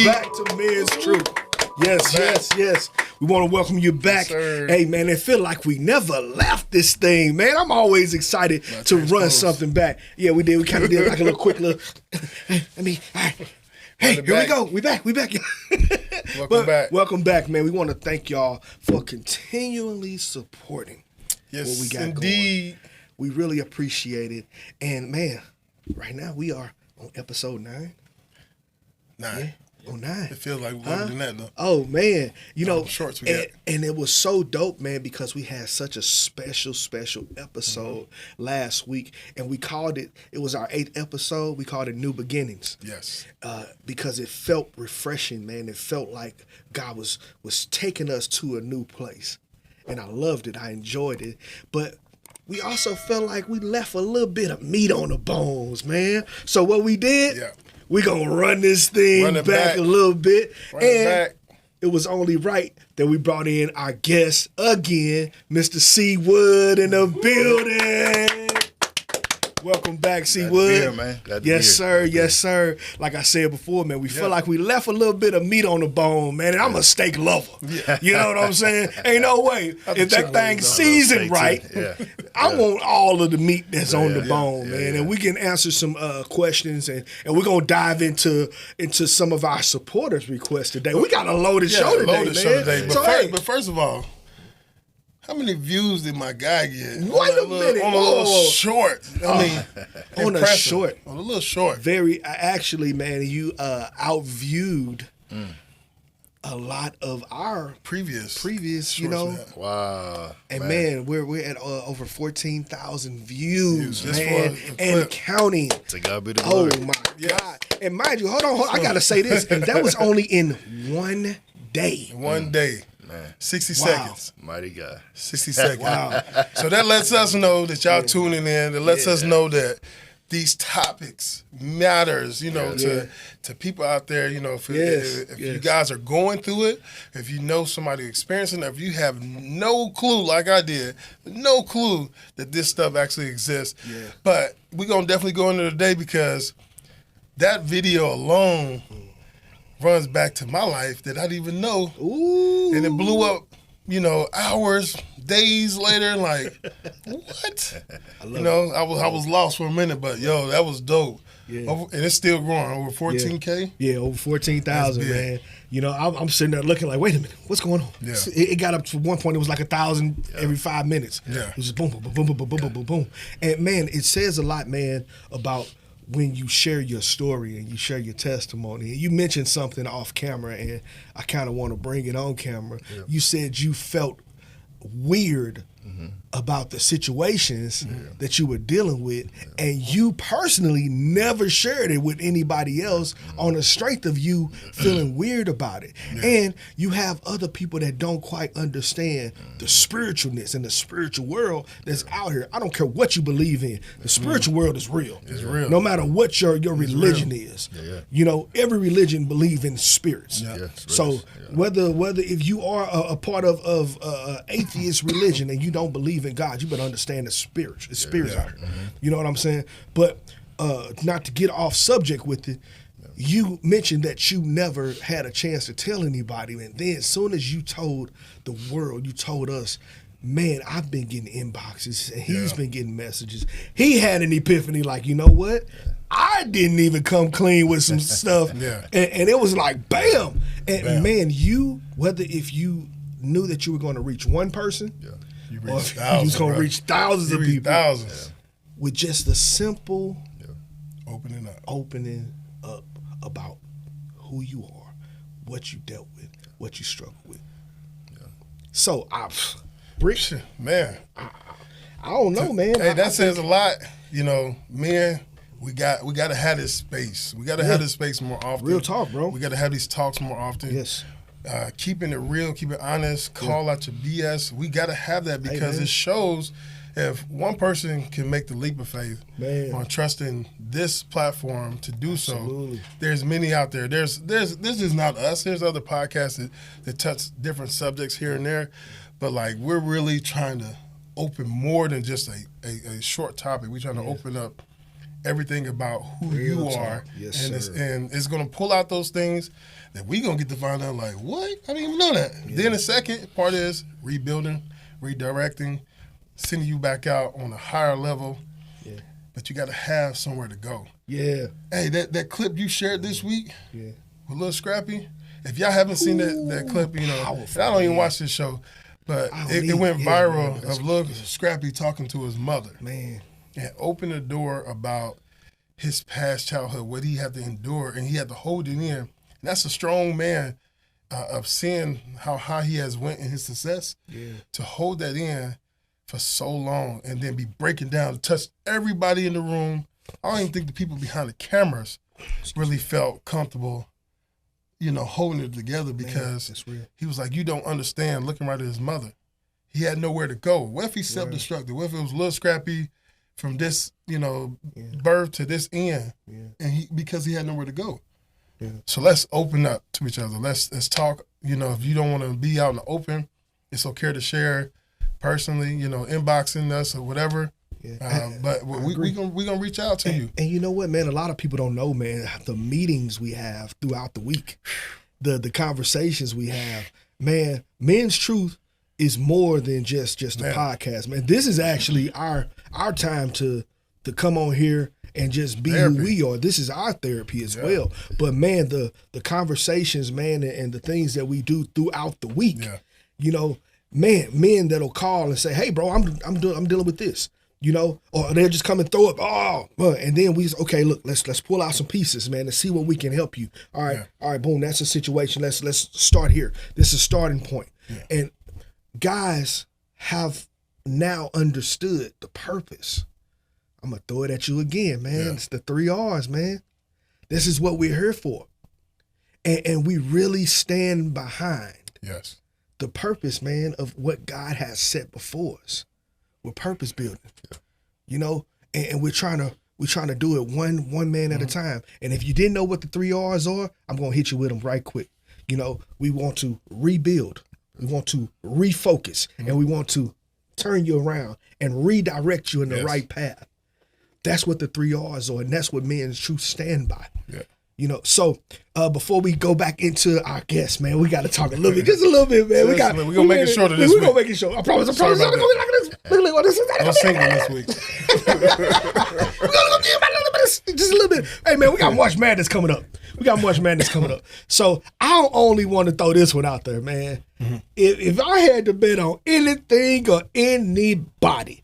back to Men's Truth. Yes. We want to welcome you back. Yes, hey, man, it feel like we never left this thing, man. I'm always excited to run something back. Yeah, we did. We kind of did like a little quick little. All right. Hey, here we go. We back. Welcome back, man. We want to thank y'all for continually supporting what we got indeed. going. We really appreciate it. And, man, right now we are on episode 9. 9. Yeah. Oh, 9. It feels like we're longer than that, though. Oh, man. You know, shorts we got. And it was so dope, man, because we had such a special episode last week. And we called it was our 8th episode. We called it New Beginnings. Yes. Because it felt refreshing, man. It felt like God was taking us to a new place. And I loved it. I enjoyed it. But we also felt like we left a little bit of meat on the bones, man. So what we did... Yeah. We're going to run this thing back a little bit. It was only right that we brought in our guest again, Mr. C. Wood in the building. Welcome back, C. Wood. Glad to be here, man. Glad to be here. Yes, sir. Like I said before, man, we feel like we left a little bit of meat on the bone, man. And I'm a steak lover. Yeah. You know what I'm saying? Ain't no way. If that thing seasoned right, I want all of the meat that's on the bone, man. And we can answer some questions, and we're going to dive into some of our supporters' requests today. We got a loaded show today, man. But first of all, how many views did my guy get? Wait a minute. On a little short. On a short. On a little short. Actually, man, you outviewed a lot of our previous, you know. Wow. And man, we're at over 14,000 views, man, and counting. To God be the glory. Oh my God. And mind you, hold on, I gotta say this, and that was only in one day. One day. Man. 60 seconds. Mighty God. 60 seconds. Wow. So that lets us know that y'all tuning in. That lets us know that these topics matters, you know, to people out there, you know, if you guys are going through it, if you know somebody experiencing it, if you have no clue, like I did, no clue that this stuff actually exists. Yeah. But we're going to definitely go into today because that video alone runs back to my life that I didn't even know. Ooh. And it blew up, you know, hours, days later, like, what? I was lost for a minute, but yo, that was dope. Yeah. And it's still growing, over 14K? Yeah, over 14,000, man. You know, I'm sitting there looking like, wait a minute, what's going on? Yeah. It got up to one point, it was like 1,000 every 5 minutes. Yeah. It was just boom, boom, boom, boom, boom, boom, boom, boom, boom. And man, it says a lot, man, about when you share your story and you share your testimony. And you mentioned something off camera, and I kind of want to bring it on camera. Yeah. You said you felt weird about the situations that you were dealing with, and you personally never shared it with anybody else on the strength of you feeling weird about it. And you have other people that don't quite understand the spiritualness and the spiritual world that's out here. I don't care what you believe in. The spiritual world is real. It's real. No matter what your religion is. You know, every religion believes in spirits. So whether if you are a part of atheist religion and you don't believe in God, you better understand the spirits. The spirits out here. You know what I'm saying? But not to get off subject with it, you mentioned that you never had a chance to tell anybody, and then as soon as you told the world, you told us, man, I've been getting inboxes, and he's been getting messages. He had an epiphany, like, you know what? I didn't even come clean with some stuff. And it was like, bam. And man, if you knew that you were going to reach one person, you was going to reach thousands of people. Thousands. With just the simple opening up about who you are, what you dealt with, what you struggled with. So, man, I don't know, man. Hey, that says a lot. You know, man, we got to have this space. We got to have this space more often. Real talk, bro. We got to have these talks more often. Yes. Keeping it real, keep it honest, call out your BS. We got to have that because it shows if one person can make the leap of faith on trusting this platform to do so, there's many out there. This is not us. There's other podcasts that touch different subjects here and there, but like we're really trying to open more than just a short topic. We're trying to open up everything about who you are. Yes, and it's going to pull out those things that we going to get to find out, like, what? I didn't even know that. Yeah. Then the second part is rebuilding, redirecting, sending you back out on a higher level. Yeah. But you got to have somewhere to go. Yeah. Hey, that clip you shared this week with Lil Scrappy, if y'all haven't seen that clip, you know, powerful, I don't even watch this show, but it went viral of Lil Scrappy talking to his mother. Man. And opened the door about his past childhood, what he had to endure, and he had to hold it in. And that's a strong man of seeing how high he has went in his success, to hold that in for so long and then be breaking down to touch everybody in the room. I don't even think the people behind the cameras really felt comfortable, you know, holding it together, because he was like, you don't understand, looking right at his mother. He had nowhere to go. What if he self-destructed? What if it was Lil Scrappy from this, you know, birth to this end, and because he had nowhere to go. Yeah. So let's open up to each other. Let's talk. You know, if you don't want to be out in the open, it's okay to share personally. You know, inboxing us or whatever. Yeah. But we gonna reach out to you. And you know what, man? A lot of people don't know, man. The meetings we have throughout the week, the conversations we have, man. Men's Truth is more than just a podcast, man. This is actually our time to come on here and just be who we are. This is our therapy as well. But man, the conversations, man, and the things that we do throughout the week, you know, man, men that'll call and say, "Hey, bro, I'm dealing with this," you know, or they'll just come and throw up, and then we just, okay, look, let's pull out some pieces, man, and see what we can help you. All right, boom, that's a situation. Let's start here. This is a starting point, and guys have now understood the purpose. I'm going to throw it at you again, man. It's the 3 R's, man. This is what we're here for. And we really stand behind the purpose, man, of what God has set before us. We're purpose building, you know, and we're trying to do it one man at a time. And if you didn't know what the 3 R's are, I'm going to hit you with them right quick. You know, we want to rebuild. We want to refocus, and we want to turn you around and redirect you in the right path. That's what the 3 R's are, and that's what Men's Truth stand by. Yeah. You know, so before we go back into our guest, man, we got to talk a little bit, just a little bit, man. We're going to make it shorter this week. We're going to make it short. I promise. I'm going to be like this. Look, this is. I'm singing this week. We're going to give a little bit, just a little bit. Hey, man, we got March Madness coming up. So I don't only want to throw this one out there, man. Mm-hmm. If I had to bet on anything or anybody,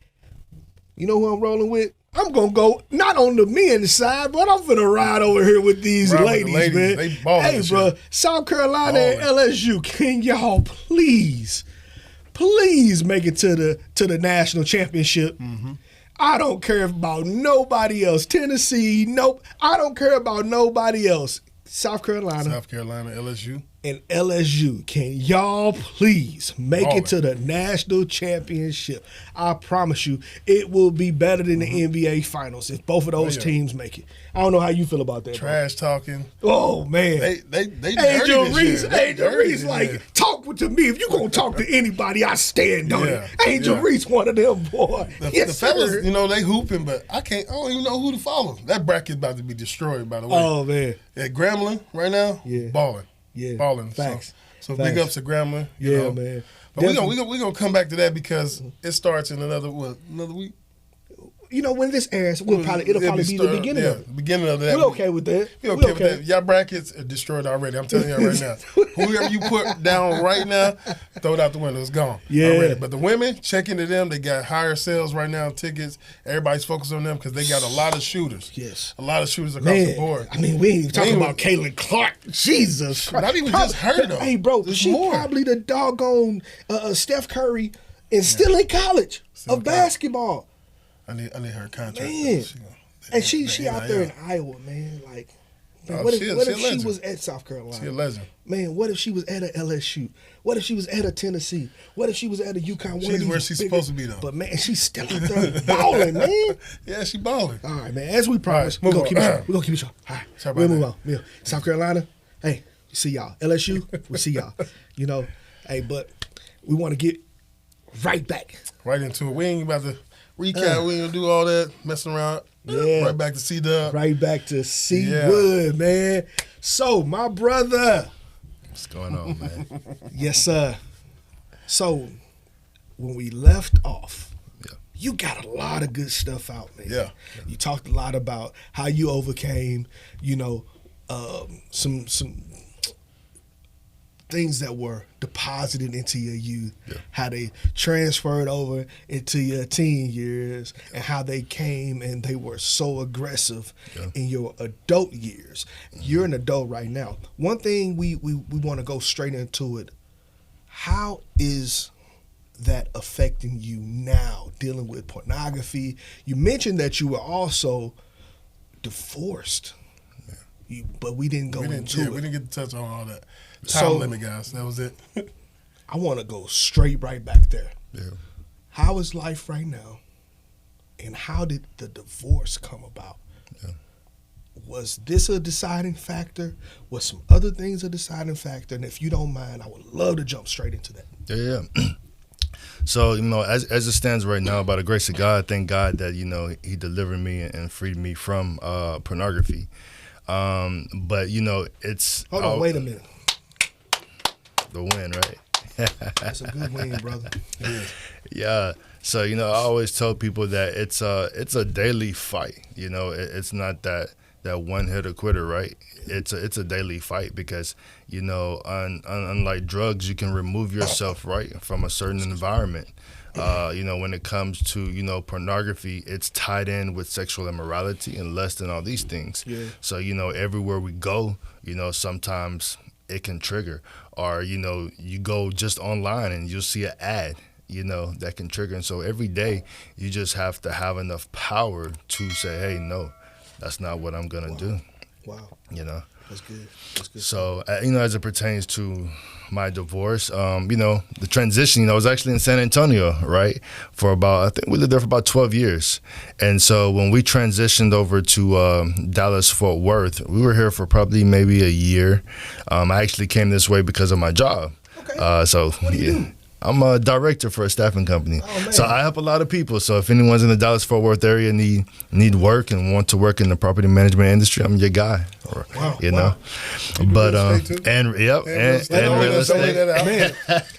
you know who I'm rolling with? I'm going to go not on the men's side, but I'm going to ride over here with these ladies, man. They ballin'. Hey, bro, South Carolina and LSU, can y'all please make it to the national championship? Mm-hmm. I don't care about nobody else. Tennessee, nope. I don't care about nobody else. South Carolina, LSU. And LSU, can y'all please make it to the national championship? I promise you, it will be better than the NBA Finals if both of those teams make it. I don't know how you feel about that. Trash talking. Oh man, they Angel Reese, like talk to me. If you gonna talk to anybody, I stand on it. Angel Reese, one of them, boy. The fellas, you know, they hooping, but I don't even know who to follow. That bracket's about to be destroyed, by the way. Oh man, at Grambling right now, balling. Yeah, balling. Facts. So big ups to Grambling. You know. Man. But we're gonna come back to that because it starts in another week. You know, when this airs, it'll probably be the beginning of it. The beginning of that. We're okay with that. We're okay with that. Y'all brackets are destroyed already. I'm telling y'all right now. Whoever you put down right now, throw it out the window. It's gone. Yeah. Already. But the women, check into them. They got higher sales right now, tickets. Everybody's focused on them because they got a lot of shooters. Yes. A lot of shooters across the board. I mean, we ain't even talking about Caitlin Clark. Jesus Christ. Not even just her, though. Hey, bro, she's probably the doggone Steph Curry and still in college of basketball. I need her contract. Man. She out there in Iowa, man. Like, man, what if she was at South Carolina? She a legend. Man, what if she was at a LSU? What if she was at a Tennessee? What if she was at a UConn? She's where she's supposed to be, though. But, man, she's still out there balling, man. Yeah, she balling. All right, man. As we promised, we're going to keep it short. All right, we'll move on. Yeah. South Carolina, hey, see y'all. LSU, we'll see y'all. You know, hey, but we want to get right back. Right into it. We ain't about to recap. We ain't gonna do all that messing around. Yeah. Right back to C-Dub. Right back to Wood, man. So, my brother. What's going on, man? Yes, sir. So, when we left off, you got a lot of good stuff out, man. Yeah. You talked a lot about how you overcame, some things that were deposited into your youth, how they transferred over into your teen years, and how they came and they were so aggressive in your adult years. You're an adult right now. One thing we want to go straight into it. How is that affecting you now, dealing with pornography? You mentioned that you were also divorced, but we didn't go into it. We didn't get to touch on all that. Time limit, guys. That was it. I want to go straight right back there. Yeah. How is life right now, and how did the divorce come about? Yeah. Was this a deciding factor? Was some other things a deciding factor? And if you don't mind, I would love to jump straight into that. Yeah. So, as it stands right now, by the grace of God, thank God that, he delivered me and freed me from pornography. But, it's... Hold on, wait a minute. The win, right? That's a good win, brother. Yeah. So, I always tell people that it's a daily fight. It's not that one hitter quitter, right? It's a daily fight because, unlike drugs, you can remove yourself, right, from a certain environment. When it comes to, pornography, it's tied in with sexual immorality and lust and all these things. Yeah. So, everywhere we go, sometimes it can trigger. Or, you go just online and you'll see an ad, that can trigger. And so every day you just have to have enough power to say, hey, no, that's not what I'm going to do. Wow. That's good. So, as it pertains to my divorce, the transition, I was actually in San Antonio, right, I think we lived there for about 12 years. And so when we transitioned over to Dallas, Fort Worth, we were here for probably maybe a year. I actually came this way because of my job. Okay. What do you do? I'm a director for a staffing company. Oh, so I help a lot of people. So if anyone's in the Dallas-Fort Worth area need work and want to work in the property management industry, I'm your guy. Wow. But and real estate. Man,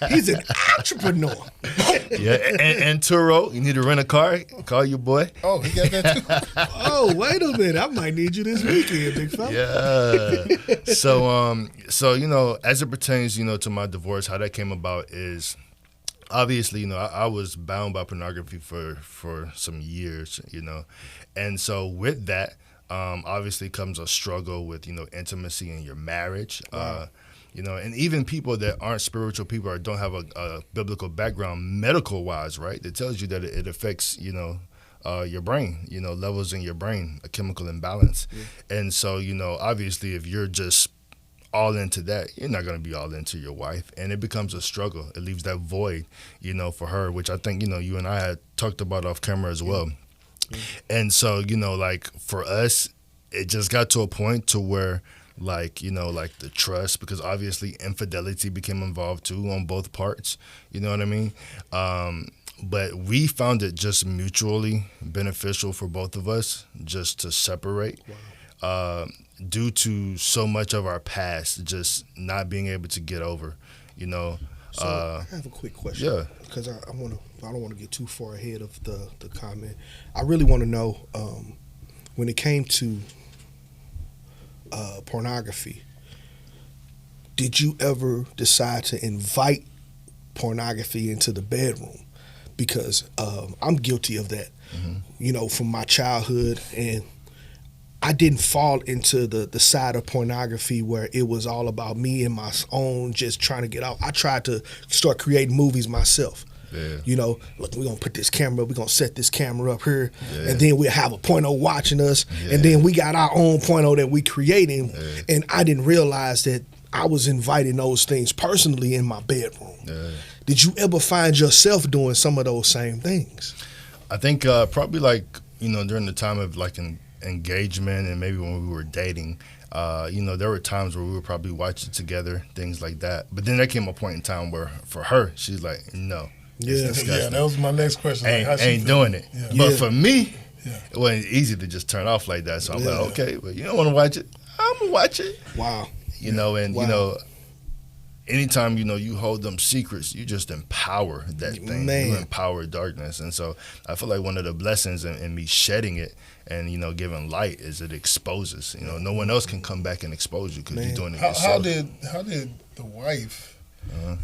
he's an entrepreneur. And Turo, you need to rent a car, call your boy. Oh, he got that too. Oh, wait a minute. I might need you this weekend, big fella. Yeah. So as it pertains, to my divorce, how that came about is obviously, I was bound by pornography for some years, and so with that, obviously comes a struggle with, intimacy in your marriage. Wow. And even people that aren't spiritual people or don't have a biblical background, medical-wise, right? It tells you that it affects, your brain, levels in your brain, a chemical imbalance. Yeah. And so, obviously, if you're just all into that, you're not going to be all into your wife, and it becomes a struggle. It leaves that void, for her, which I think, you and I had talked about off camera as well. Yeah. And so, like for us, it just got to a point to where the trust, because obviously infidelity became involved too on both parts, you know what I mean? But we found it just mutually beneficial for both of us just to separate. Wow. Due to so much of our past just not being able to get over, So I have a quick question. Yeah. Because I don't want to get too far ahead of the comment. I really want to know, when it came to pornography, did you ever decide to invite pornography into the bedroom? Because I'm guilty of that, from my childhood, and I didn't fall into the side of pornography where it was all about me and my own just trying to get out. I tried to start creating movies myself. Yeah. Look, we're going to put this camera, we're going to set this camera up here, and then we'll have a point-oh watching us, and then we got our own point-oh that we creating, and I didn't realize that I was inviting those things personally in my bedroom. Yeah. Did you ever find yourself doing some of those same things? I think probably during the time of an engagement and maybe when we were dating, there were times where we would probably watch it together, things like that. But then there came a point in time where for her, she's like, no, Yeah, that was my next question. Ain't doing it. Yeah. But for me, it wasn't easy to just turn off like that. So I'm like, okay, well, you don't want to watch it. I'm gonna watch it. Wow. You know, and you know, anytime you hold them secrets, you just empower that thing. Man. You empower darkness, and so I feel like one of the blessings in me shedding it and giving light is it exposes. No one else can come back and expose you because you're doing it yourself. How did the wife?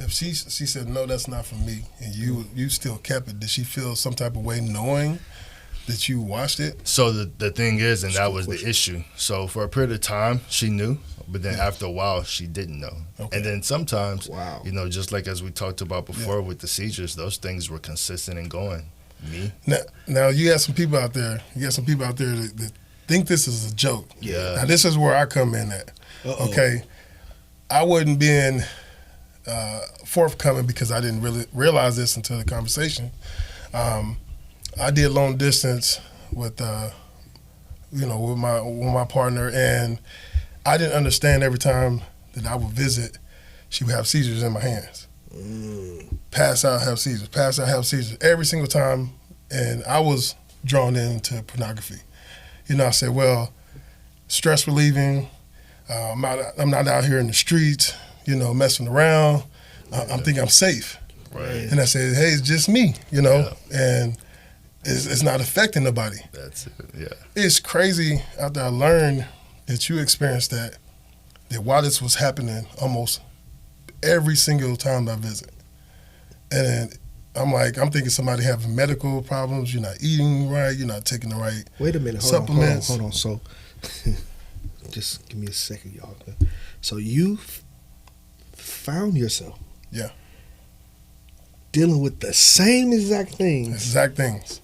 If she said no, that's not for me, and you still kept it, did she feel some type of way knowing that you watched it? So the thing is, and that was the issue. So for a period of time, she knew, but then after a while, she didn't know. Okay. And then sometimes, just like as we talked about before with the seizures, those things were consistent and going. Me. Now you got some people out there. That think this is a joke. Yeah. Now this is where I come in at. Okay, I wasn't being forthcoming because I didn't really realize this until the conversation. I did long distance with my partner, and I didn't understand every time that I would visit, she would have seizures in my hands. Pass out, have seizures. Pass out, have seizures. Every single time, and I was drawn into pornography. I said, well, stress relieving. I'm not out here in the streets, messing around. I'm thinking I'm safe. Right. And I said, hey, it's just me, and it's not affecting nobody. That's it, yeah. It's crazy after I learned that you experienced that while this was happening almost every single time I visit. And I'm thinking somebody having medical problems, you're not eating right, you're not taking the right supplements. Hold on. So just give me a second, y'all. So you found yourself dealing with the same exact things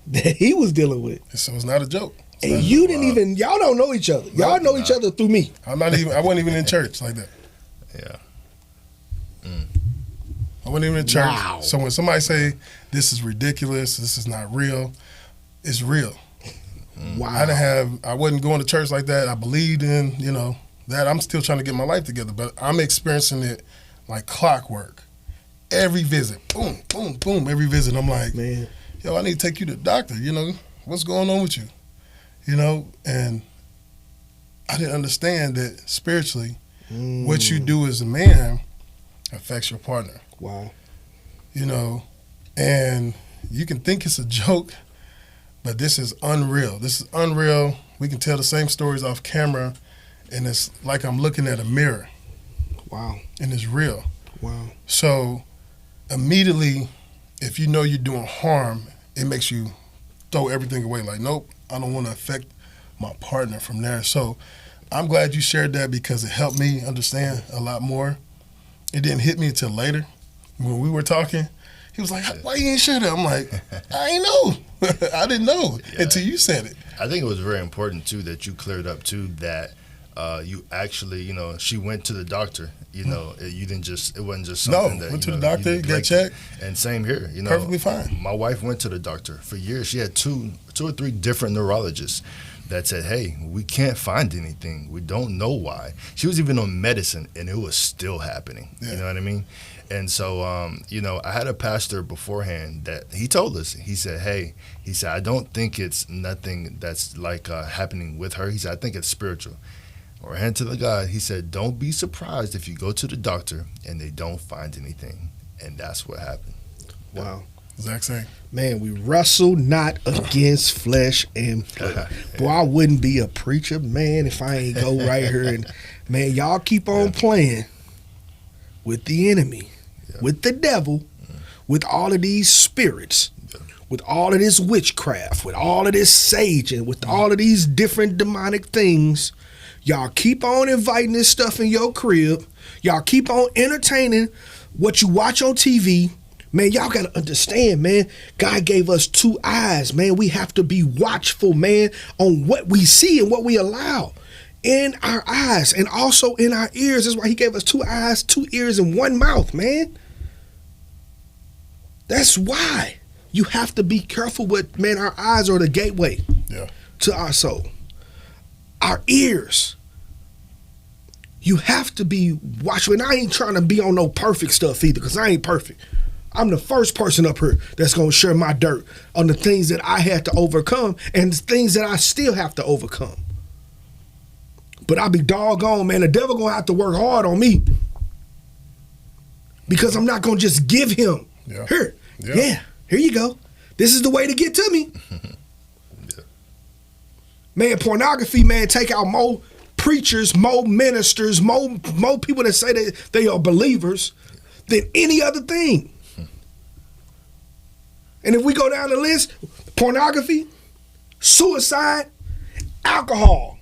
that he was dealing with. So it's not a joke. And you didn't even, y'all don't know each other. Y'all know each other through me. I wasn't even in church like that. Yeah. I wasn't even in church. Wow. So when somebody say, this is ridiculous, this is not real, it's real. Wow. I wasn't going to church like that. I believed in, that. I'm still trying to get my life together, but I'm experiencing it like clockwork. Every visit, boom, boom, boom, every visit. I'm like, man, yo, I need to take you to the doctor, what's going on with you? And I didn't understand that spiritually, what you do as a man affects your partner. Wow. And you can think it's a joke, but this is unreal. This is unreal. We can tell the same stories off camera, and it's like I'm looking at a mirror. Wow. And it's real. Wow. So immediately, if you know you're doing harm, it makes you throw everything away. Like, nope, I don't want to affect my partner from there. So I'm glad you shared that because it helped me understand a lot more. It didn't hit me until later when we were talking. He was like, why you ain't share that? I'm like, I ain't know. I didn't know until you said it. I think it was very important, too, that you cleared up, too, that you actually, she went to the doctor. You didn't just, it wasn't just something that, went to the doctor, got checked. And same here, Perfectly fine. My wife went to the doctor for years. She had two or three different neurologists that said, hey, we can't find anything. We don't know why. She was even on medicine, and it was still happening. Yeah. You know what I mean? And so, I had a pastor beforehand that he told us, he said, I don't think it's nothing that's like happening with her. He said, I think it's spiritual. Or hand to the God, he said, don't be surprised if you go to the doctor and they don't find anything. And that's what happened. Wow. Exact same. Man, we wrestle not against flesh and blood. Boy, I wouldn't be a preacher, man, if I ain't go right here. And, man, y'all keep on playing with the enemy, with the devil, with all of these spirits, with all of this witchcraft, with all of this saging, with all of these different demonic things. Y'all keep on inviting this stuff in your crib. Y'all keep on entertaining what you watch on TV. Man, y'all got to understand, man, God gave us two eyes, man. We have to be watchful, man, on what we see and what we allow in our eyes and also in our ears. That's why he gave us two eyes, 2 ears, and 1 mouth, man. That's why you have to be careful with, man, our eyes are the gateway to our soul. Our ears. You have to be watchful. And I ain't trying to be on no perfect stuff either, because I ain't perfect. I'm the first person up here that's going to share my dirt on the things that I had to overcome and the things that I still have to overcome. But I'll be doggone, man, the devil going to have to work hard on me because I'm not going to just give him. Here, here you go. This is the way to get to me. Man, pornography, man, take out more preachers, more ministers, more people that say that they are believers than any other thing. And if we go down the list, pornography, suicide, alcohol.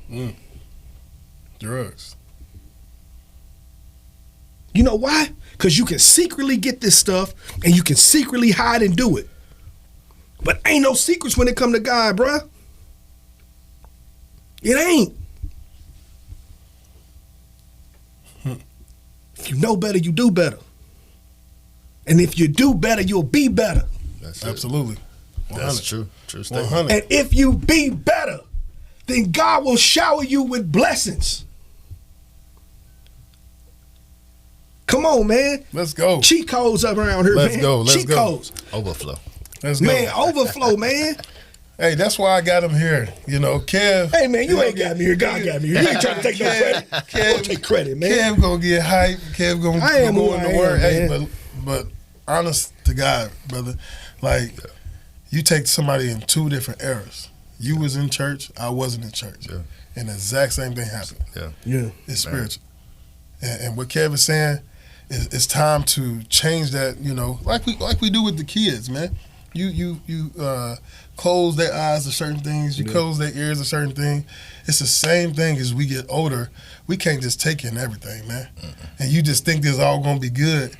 Drugs. You know why? Because you can secretly get this stuff and you can secretly hide and do it. But ain't no secrets when it come to God, bruh. It ain't. If you know better, you do better. And if you do better, you'll be better. That's absolutely. 100. That's true. True statement. 100. And if you be better, then God will shower you with blessings. Come on, man. Let's go. Cheat codes up around here, man. Let's go. Cheat codes. Overflow. Let's go. Man, overflow, man. Hey, that's why I got him here. You know, Kev. Hey, man, you ain't got me here. God got me here. You ain't trying to take no credit. Kev, Don't take credit, man. Kev gonna get hype. Kev gonna go in the word. Hey, but honest to God, brother, like you take somebody in two different eras. You was in church, I wasn't in church. Yeah. And the exact same thing happened. Yeah. It's spiritual. And what Kev is saying is it's time to change that, you know, like we do with the kids, man. You close their eyes to certain things, you close their ears to certain things. It's the same thing as we get older. We can't just take in everything, man. And you just think this is all gonna be good.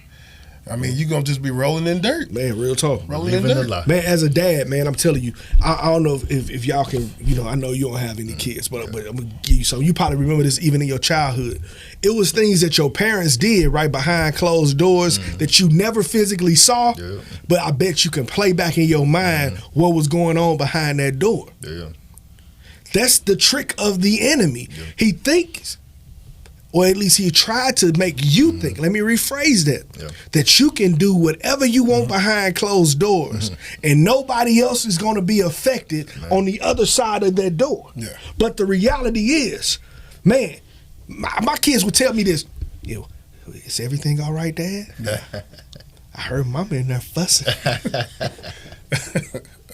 I mean, you're going to just be rolling in dirt. Man, real talk. Rolling in dirt. Man, as a dad, man, I'm telling you, I don't know if y'all can, you know, I know you don't have any kids, but I'm going to give you something. You probably remember this even in your childhood. It was things that your parents did right behind closed doors that you never physically saw, but I bet you can play back in your mind what was going on behind that door. That's the trick of the enemy. He thinks, or at least he tried to make you think, let me rephrase that, that you can do whatever you want behind closed doors and nobody else is going to be affected on the other side of that door. But the reality is, man, my kids would tell me this, you know, is everything all right, Dad? I heard Mama in there fussing.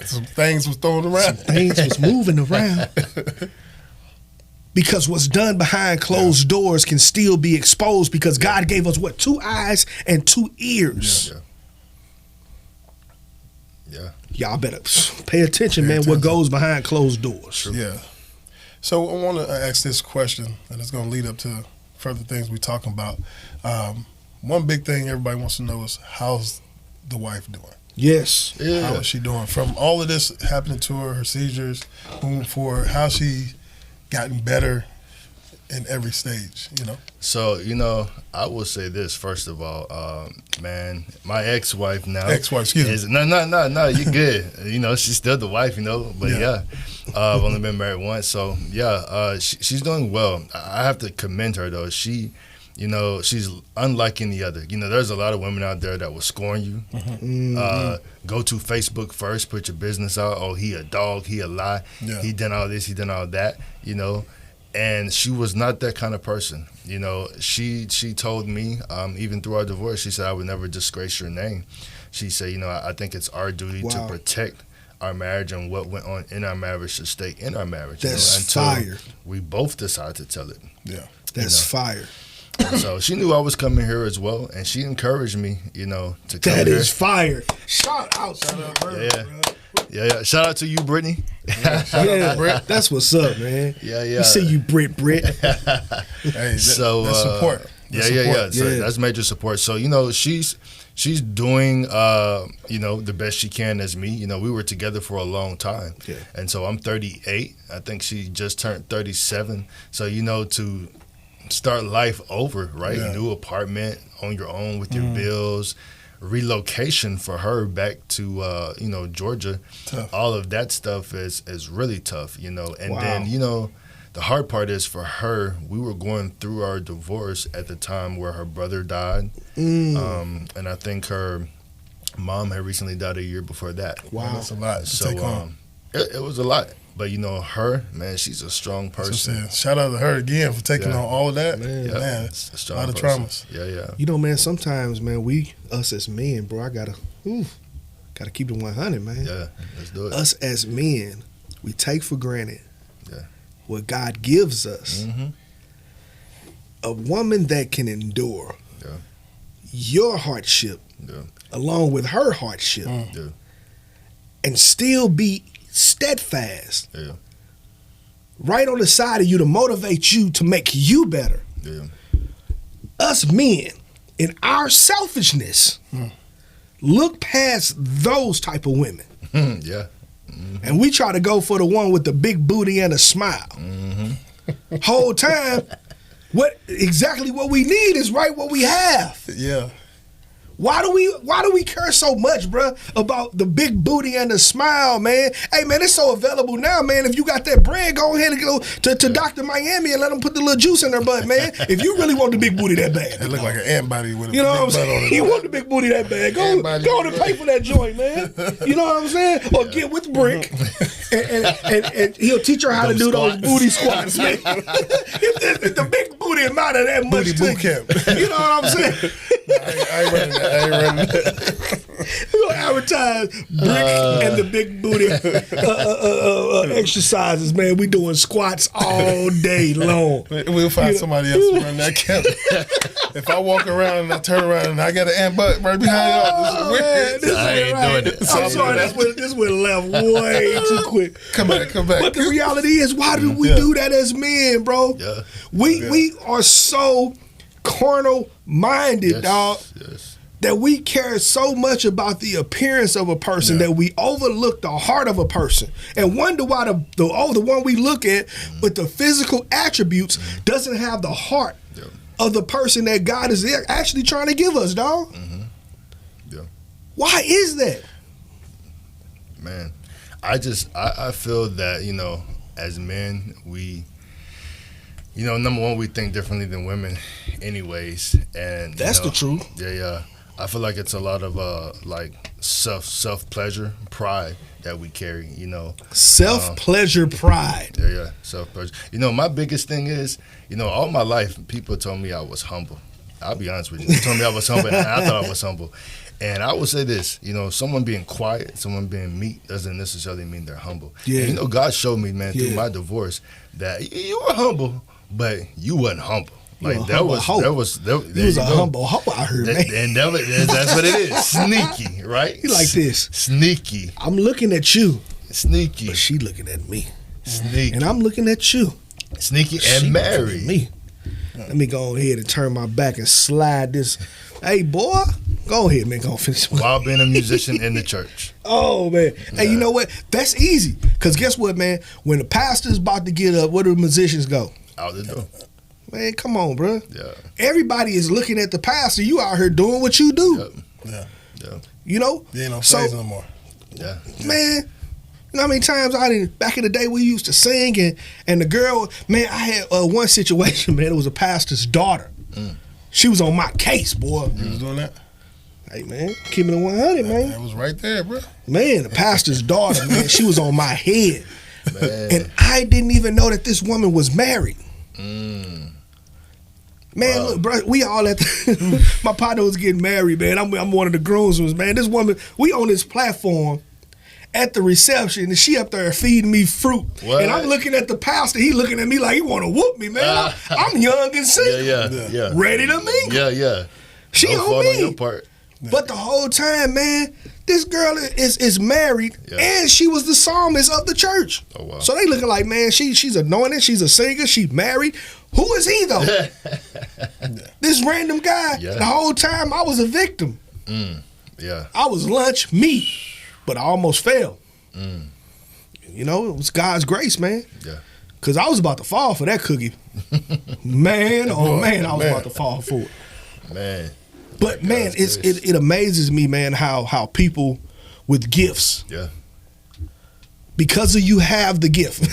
Some things was thrown around. Some things was moving around. Because what's done behind closed doors can still be exposed because God gave us, what, 2 eyes and 2 ears. Y'all better pay attention, man, what goes behind closed doors. So I want to ask this question, and it's going to lead up to further things we're talking about. One big thing everybody wants to know is, how's the wife doing? How is she doing? From all of this happening to her seizures, moving forward, how she gotten better in every stage, you know? So, you know, I will say this, first of all, man, my ex-wife now. Excuse me. No, you're good. You know, she's still the wife, you know, but I've only been married once. So, she's doing well. I have to commend her, though. She, you know, she's unlike any other. You know, there's a lot of women out there that will scorn you. Go to Facebook first, put your business out. Oh, he a dog, he a lie. He done all this, he done all that, you know. And she was not that kind of person. You know, she told me, even through our divorce, she said, I would never disgrace your name. She said, you know, I think it's our duty to protect our marriage and what went on in our marriage to stay in our marriage. That's until we both decide to tell it. That's fire. So she knew I was coming here as well, and she encouraged me, you know, to come here. That is fire. Shout out to her. Shout out to you, Brittany. Shout out to Britt. That's what's up, man. We see you, Britt. Hey, so that's support. So that's major support. So, you know, she's doing, you know, the best she can as me. You know, we were together for a long time. And so I'm 38. I think she just turned 37. So, you know, to start life over, right? New apartment on your own with your bills, relocation for her back to you know, Georgia. Tough. All of that stuff is really tough, you know. And then, you know, the hard part is for her, we were going through our divorce at the time where her brother died. And I think her Mom had recently died a year before that. Wow, that's a lot to take on. It was a lot. But, her, man, she's a strong person. Shout out to her again for taking on all of that. Man, a lot of traumas. Yeah. Man, sometimes, man, us as men, bro, I gotta keep it 100, man. Yeah, let's do it. Us as men, we take for granted what God gives us. Mm-hmm. A woman that can endure your hardship along with her hardship and still be steadfast right on the side of you to motivate you to make you better. Us men, in our selfishness, look past those type of women. And we try to go for the one with the big booty and a smile. Whole time, exactly what we need is right what we have. Yeah. Why do we care so much, bruh, about the big booty and the smile, man? Hey, man, it's so available now, man. If you got that bread, go ahead and go to Dr. Miami and let them put the little juice in their butt, man. If you really want the big booty that bad. It look like an ant body with a big butt on it. You want the big booty that bad. Go on and pay for that joint, man. You know what I'm saying? Or get with Brick and he'll teach her how to do those booty squats, man. if the big booty amount of that much. Booty boot camp. You know what I'm saying? I ain't running that. We're gonna advertise Brick and the big booty exercises, man. We doing squats all day long. We'll find somebody else to run that camp. If I walk around and I turn around and I got an ant butt right behind y'all, this is weird. I ain't doing it. I'm sorry, this went left way too quick. Come back. But the reality is, why do we do that as men, bro? Yeah. We are so carnal minded, dog. Yes. That we care so much about the appearance of a person that we overlook the heart of a person and wonder why the one we look at with the physical attributes doesn't have the heart of the person that God is actually trying to give us, dog. Why is that? Man, I feel that, as men, we, number one, we think differently than women anyways. And that's the truth. Yeah. I feel like it's a lot of self pleasure, pride that we carry, Self pleasure, pride. Yeah, self pleasure. My biggest thing is, all my life people told me I was humble. I'll be honest with you. They told me I was humble, and I thought I was humble. And I would say this, someone being quiet, someone being meek doesn't necessarily mean they're humble. Yeah. And, God showed me, man, through my divorce that you were humble, but you wasn't humble. Like there was a humble hoe out here, man. And that's what it is. Sneaky, right? You like this. Sneaky. I'm looking at you. Sneaky. But she looking at me. Sneaky. And I'm looking at you. Sneaky and married. Me. Let me go ahead and turn my back and slide this. Hey, boy. Go ahead, man. Go finish. While being a musician in the church. Oh, man. Yeah. Hey, you know what? That's easy. Because guess what, man? When the pastor's about to get up, where do the musicians go? Out the door. Man, come on, bro. Yeah. Everybody is looking at the pastor. You out here doing what you do. Yep. Yeah. You ain't on stage no more. Yeah. Man, you know how many times back in the day we used to sing and the girl, man, I had one situation, man. It was a pastor's daughter. She was on my case, boy. You was doing that? Hey, man, keeping it 100, man. That was right there, bro. Man, the pastor's daughter, man, she was on my head. Man. And I didn't even know that this woman was married. Man, look, bro, we all at my partner was getting married, man. I'm one of the groomsmen, man. This woman, we on this platform at the reception, and she up there feeding me fruit. What? And I'm looking at the pastor. He looking at me like he want to whoop me, man. I'm young and single. Yeah. Ready to mingle. Yeah. She Don't on fall me. on your part. But the whole time, man, this girl is married, and she was the psalmist of the church. Oh, wow. So they looking like, man, she's anointed, she's a singer, she's married. Who is he, though? This random guy. Yeah. The whole time, I was a victim. Yeah. I was lunch meat, but I almost fell. It was God's grace, man. Yeah. Because I was about to fall for that cookie. Man, I was about to fall for it. Man. But man, it amazes me, man, how people with gifts, because of you have the gift,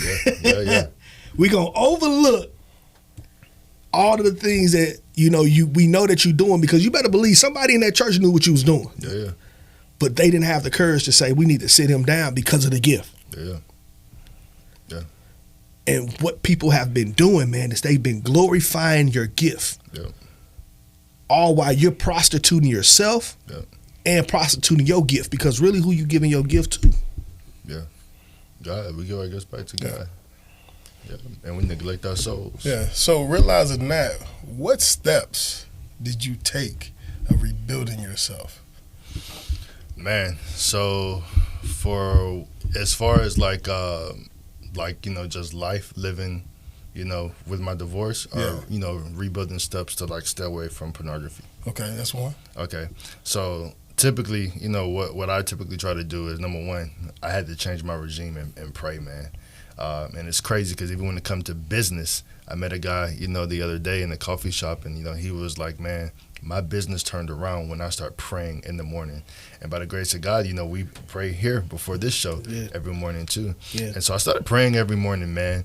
we gonna overlook all of the things that we know that you're doing, because you better believe somebody in that church knew what you was doing. Yeah. but they didn't have the courage to say we need to sit him down because of the gift. Yeah. Yeah. And what people have been doing, man, is they've been glorifying your gift. Yeah. All while you're prostituting yourself and prostituting your gift, because really who you giving your gift to? Yeah. God, we go, I guess, back to God. Yeah. And we neglect our souls. Yeah. So realizing that, what steps did you take of rebuilding yourself? Man, so for as far as like just life living, with my divorce, or rebuilding steps to like stay away from pornography. Okay, that's one. Okay, so typically, what I typically try to do is, number one, I had to change my regime and pray, man. And it's crazy because even when it comes to business, I met a guy, the other day in a coffee shop, and he was like, man, my business turned around when I start praying in the morning. And by the grace of God, we pray here before this show every morning too. Yeah. And so I started praying every morning, man.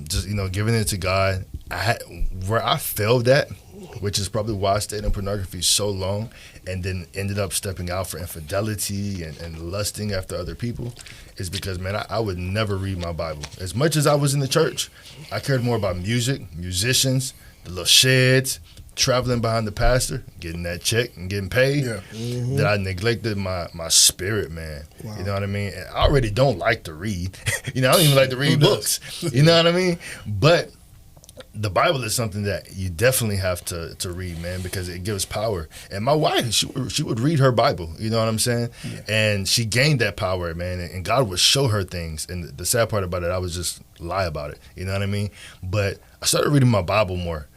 Just giving it to God. Where I failed at, which is probably why I stayed in pornography so long, and then ended up stepping out for infidelity and lusting after other people, is because, man, I would never read my Bible. As much as I was in the church, I cared more about music, musicians, the little sheds, traveling behind the pastor, getting that check and getting paid, that I neglected my spirit, man. Wow. You know what I mean? And I already don't like to read. I don't even like to read books. You know what I mean? But the Bible is something that you definitely have to read, man, because it gives power. And my wife, she would read her Bible, you know what I'm saying? Yeah. And she gained that power, man, and God would show her things. And the sad part about it, I would just lie about it, you know what I mean? But I started reading my Bible more,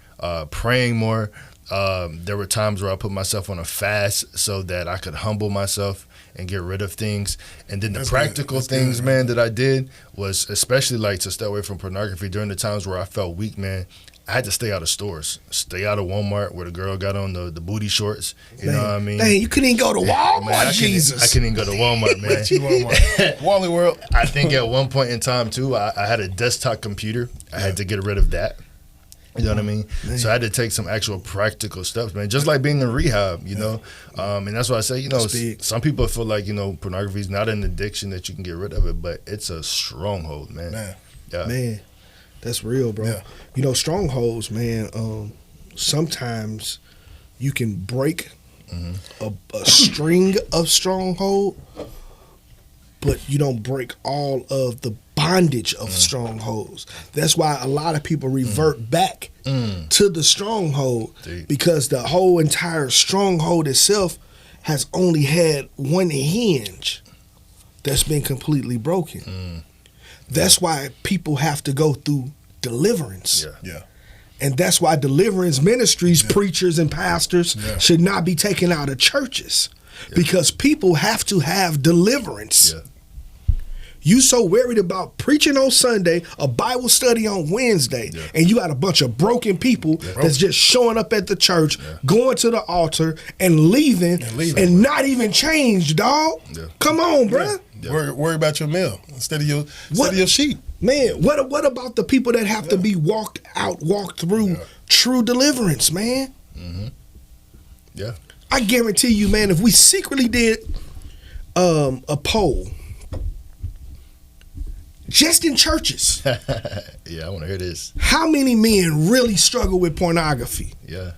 praying more. There were times where I put myself on a fast so that I could humble myself and get rid of things. And then the practical things, man, that I did was, especially like to stay away from pornography during the times where I felt weak, man. I had to stay out of stores, stay out of Walmart where the girl got on the booty shorts. You know what I mean? Dang, you couldn't even go to Walmart, man, I couldn't even go to Walmart, man. Wally World. I think at one point in time, too, I had a desktop computer. I had to get rid of that. You know what I mean? Man. So I had to take some actual practical steps, man. Just like being in rehab, and that's why I say, some people feel like, pornography is not an addiction that you can get rid of it, but it's a stronghold, man. Yeah. Man, that's real, bro. Yeah. Strongholds, man, sometimes you can break a string of stronghold, but you don't break all of the bondage of strongholds. That's why a lot of people revert back to the stronghold, because the whole entire stronghold itself has only had one hinge that's been completely broken. That's why people have to go through deliverance. Yeah. And that's why deliverance ministries, preachers and pastors should not be taken out of churches, because people have to have deliverance. You so worried about preaching on Sunday, a Bible study on Wednesday, and you got a bunch of broken people that's just showing up at the church, going to the altar, and leaving and not even changed, dog. Come on, bruh. Worry about your meal instead of your sheep. Man, what about the people that have to be walked through true deliverance, man? Yeah. I guarantee you, man, if we secretly did a poll, just in churches. Yeah, I want to hear this. How many men really struggle with pornography? Yeah.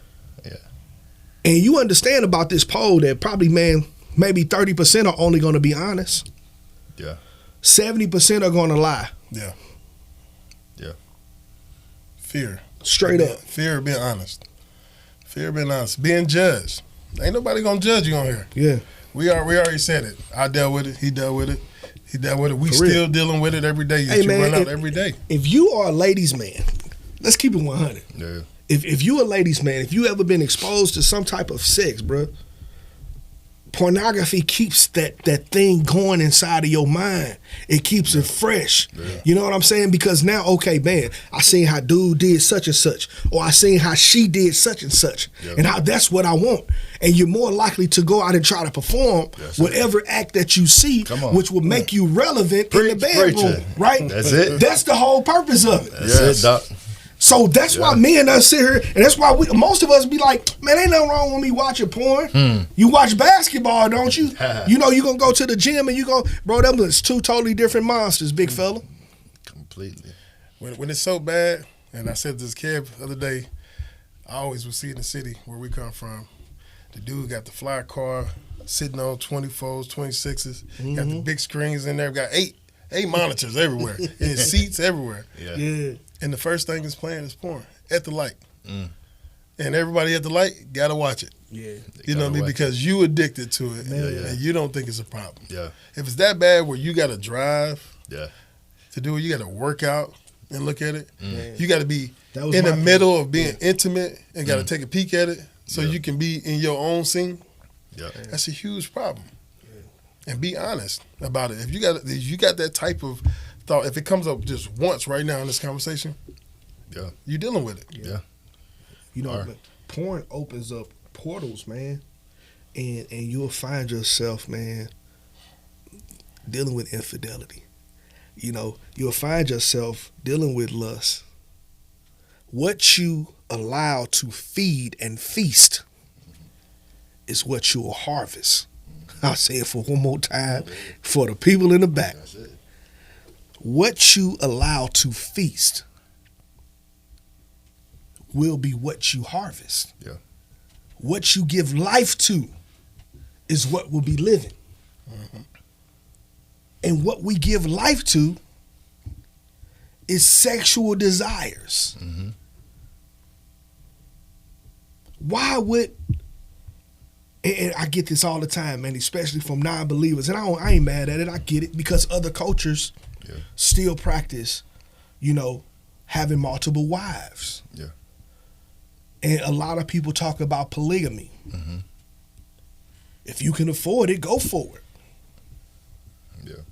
And you understand about this poll that probably, man, maybe 30% are only going to be honest. Yeah. 70% are going to lie. Yeah. Fear. Straight up. Fear of being honest. Fear of being honest. Being judged. Ain't nobody going to judge you on here. Yeah. We already said it. I dealt with it. He dealt with it. We still dealing with it every day. You run out every day. If you are a ladies' man, let's keep it 100. Yeah. If you a ladies' man, if you ever been exposed to some type of sex, bro, pornography keeps that thing going inside of your mind. It keeps it fresh. Yeah. You know what I'm saying? Because now, okay, man, I seen how dude did such and such, or I seen how she did such and such, and how that's what I want. And you're more likely to go out and try to perform whatever act that you see, which will make you relevant in the bedroom, right? That's it. That's the whole purpose of it. That's it, Doc. So that's why men us sit here, and that's why most of us be like, man, ain't nothing wrong with me watching porn. You watch basketball, don't you? You know you gonna go to the gym and you go, bro, them is two totally different monsters, big fella. Completely. When it's so bad, and I said to this kid the other day, I always would see in the city where we come from, the dude got the fly car, sitting on 24s, 26s, got the big screens in there, got eight monitors everywhere, and seats everywhere. Yeah. And the first thing is playing is porn at the light. And everybody at the light got to watch it. Yeah. You know what I mean? Because you addicted to it, and you don't think it's a problem. Yeah. If it's that bad where you got to drive to do it, you got to work out and look at it. You got to be in the middle of being intimate and got to take a peek at it so you can be in your own scene. Yeah. That's a huge problem. And be honest about it. If you got that type of thought, if it comes up just once right now in this conversation, you're dealing with it. Yeah. You know, porn opens up portals, man. And you'll find yourself, man, dealing with infidelity. You know, you'll find yourself dealing with lust. What you allow to feed and feast is what you'll harvest. I'll say it for one more time for the people in the back. What you allow to feast will be what you harvest. Yeah. What you give life to is what will be living. And what we give life to is sexual desires. Why would, and I get this all the time, man, especially from non-believers, and I ain't mad at it, I get it, because other cultures still practice, you know, having multiple wives. Yeah. And a lot of people talk about polygamy. If you can afford it, go for it. Yeah.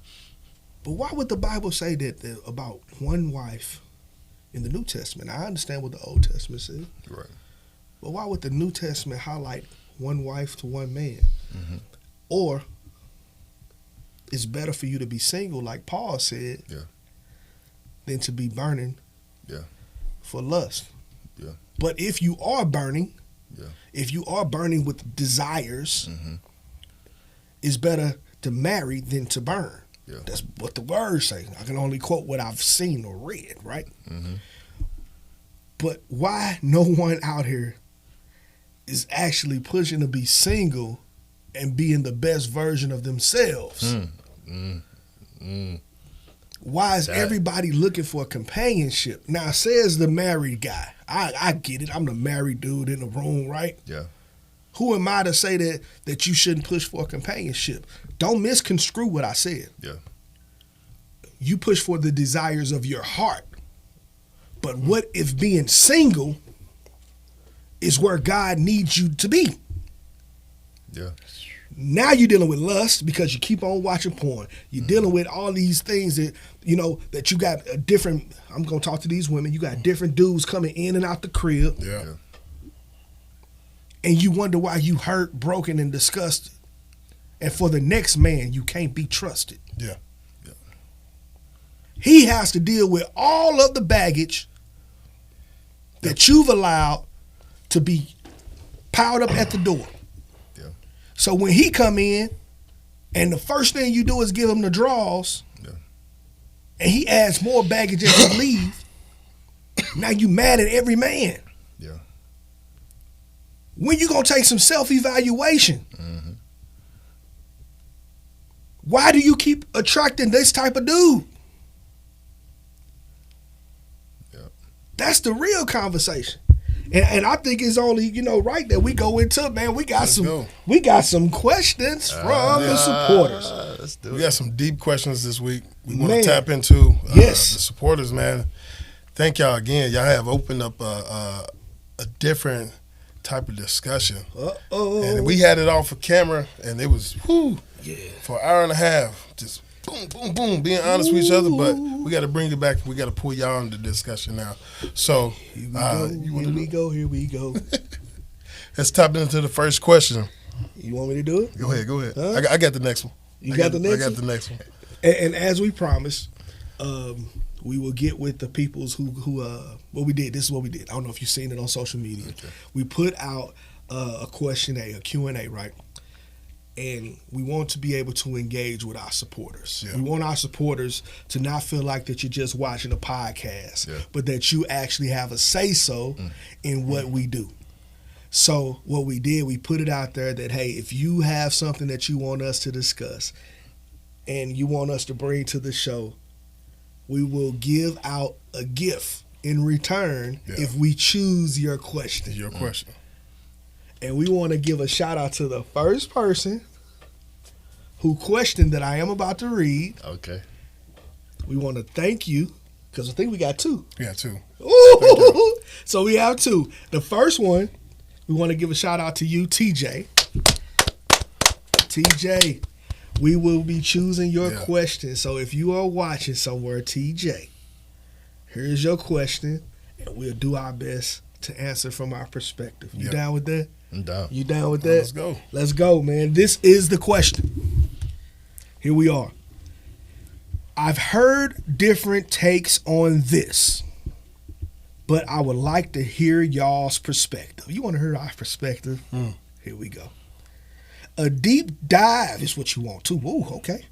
But why would the Bible say that about one wife in the New Testament? I understand what the Old Testament says. Right. But why would the New Testament highlight one wife to one man? Or it's better for you to be single, like Paul said, than to be burning for lust. Yeah. But if you are burning, if you are burning with desires, it's better to marry than to burn. Yeah. That's what the words say. I can only quote what I've seen or read, right? But why no one out here is actually pushing to be single and being the best version of themselves? Why is everybody looking for companionship? Now, says the married guy. I get it. I'm the married dude in the room, right? Yeah. Who am I to say that you shouldn't push for companionship? Don't misconstrue what I said. Yeah. You push for the desires of your heart. But what if being single is where God needs you to be? Yeah. Now you're dealing with lust because you keep on watching porn. You're dealing with all these things that, you know, that you got a different, I'm going to talk to these women, you got different dudes coming in and out the crib. Yeah. And you wonder why you hurt, broken, and disgusted. And for the next man, you can't be trusted. Yeah. He has to deal with all of the baggage that you've allowed to be piled up at the door. Yeah. So when he come in, and the first thing you do is give him the draws, and he adds more baggage as you leave, now you mad at every man. Yeah. When you gonna take some self-evaluation? Why do you keep attracting this type of dude? That's the real conversation. And I think it's only, you know, right that we go into, man, we got some questions from the supporters. Let's do we it. got some deep questions this week. We want to tap into the supporters, man. Thank y'all again. Y'all have opened up a different type of discussion. And we had it all for camera, and it was for an hour and a half, just boom, boom, boom, being honest with each other. But we got to bring it back. We got to pull y'all into the discussion now. So Here we go. Let's tap into the first question. You want me to do it? Go ahead. Huh? I got the next one. I got the next one? the next one. And as we promised, We will get with the peoples who what we did. This is what we did. I don't know if you've seen it on social media. Okay. We put out a Q&A, right? And we want to be able to engage with our supporters. Yeah. We want our supporters to not feel like that you're just watching a podcast, but that you actually have a say-so in what we do. So what we did, we put it out there that, hey, if you have something that you want us to discuss and you want us to bring to the show, we will give out a gift in return if we choose your question. Your question. And we want to give a shout out to the first person who questioned that I am about to read. Okay. We want to thank you, because I think we got two. Yeah, two. Ooh! So we have two. The first one, we want to give a shout out to you, TJ. TJ, we will be choosing your question. So if you are watching somewhere, TJ, here's your question, and we'll do our best to answer from our perspective. You down with that? I'm down. You down with that? Let's go. Let's go, man. This is the question. Here we are. I've heard different takes on this, but I would like to hear y'all's perspective. You want to hear our perspective? Here we go. A deep dive is what you want too. Ooh, okay.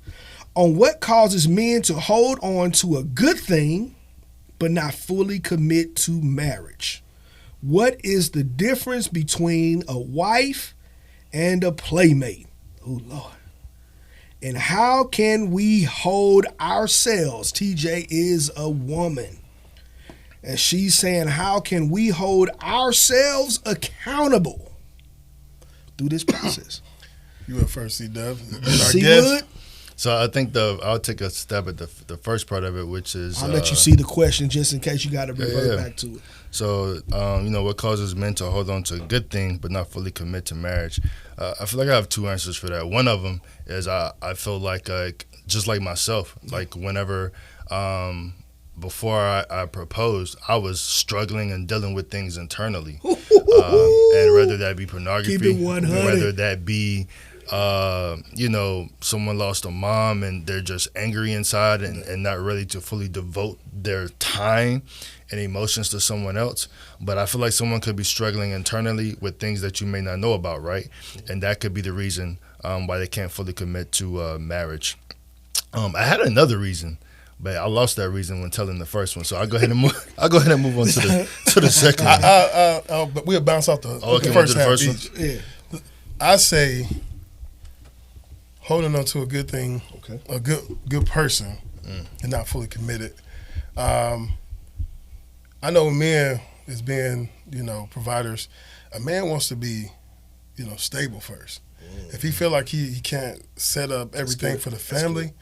On what causes men to hold on to a good thing, but not fully commit to marriage. What is the difference between a wife and a playmate? Oh, Lord. And how can we hold ourselves? TJ is a woman. And she's saying, how can we hold ourselves accountable through this process? You went first, C-Dub. C-Wood? So I think I'll take a stab at the first part of it, which is... I'll let you see the question just in case you got to revert back to it. So, what causes men to hold on to a good thing but not fully commit to marriage? I feel like I have two answers for that. One of them is I feel like just like myself, like whenever before I proposed, I was struggling and dealing with things internally. And whether that be pornography, whether that be... someone lost a mom and they're just angry inside and not ready to fully devote their time and emotions to someone else. But I feel like someone could be struggling internally with things that you may not know about, right? And that could be the reason why they can't fully commit to marriage. I had another reason, but I lost that reason when telling the first one. So I'll go ahead and move. I'll go ahead and move on to the second one. But we'll bounce off the okay, first half first each. Yeah. I say holding on to a good thing, a good person, and not fully committed. I know men as being, providers, a man wants to be, stable first. If he feel like he can't set up everything for the family,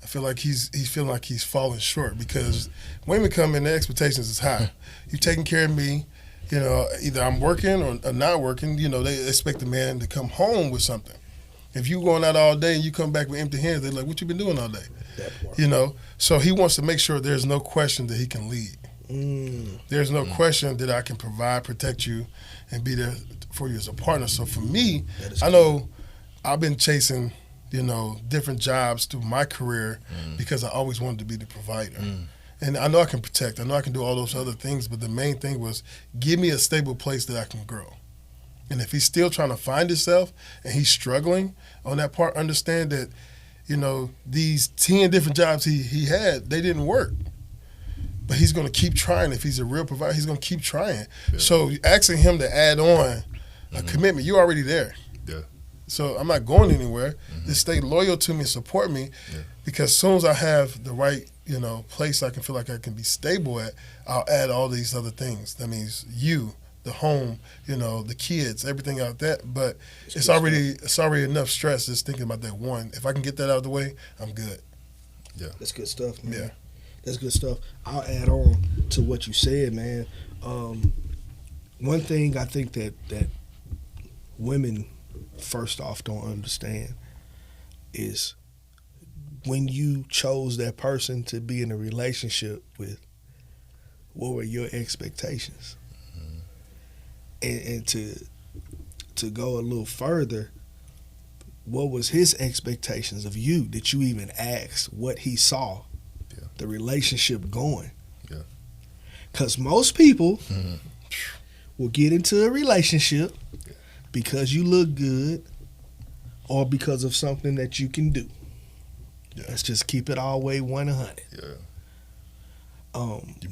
I feel like he's feeling like he's falling short because women come in, their expectations is high. You taking care of me, either I'm working or not working, they expect the man to come home with something. If you going out all day and you come back with empty hands, they're like, what you been doing all day? So he wants to make sure there's no question that he can lead. There's no question that I can provide, protect you, and be there for you as a partner. So for me, I know I've been chasing, different jobs through my career because I always wanted to be the provider. And I know I can protect. I know I can do all those other things, but the main thing was give me a stable place that I can grow. And if he's still trying to find himself and he's struggling on that part, understand that, these 10 different jobs he had, they didn't work. But he's going to keep trying. If he's a real provider, he's going to keep trying. Yeah. So asking him to add on a commitment, you're already there. Yeah. So I'm not going anywhere. Just stay loyal to me and support me because as soon as I have the right, place I can feel like I can be stable at, I'll add all these other things. That means you, the home, the kids, everything out there. But it's already enough stress just thinking about that one. If I can get that out of the way, I'm good. Yeah. That's good stuff, man. Yeah. That's good stuff. I'll add on to what you said, man. One thing I think that women first off don't understand is when you chose that person to be in a relationship with, what were your expectations? And to go a little further, what was his expectations of you? Did you even ask what he saw the relationship going. Yeah. Because most people will get into a relationship because you look good or because of something that you can do. Yeah. Let's just keep it all the way 100. Yeah.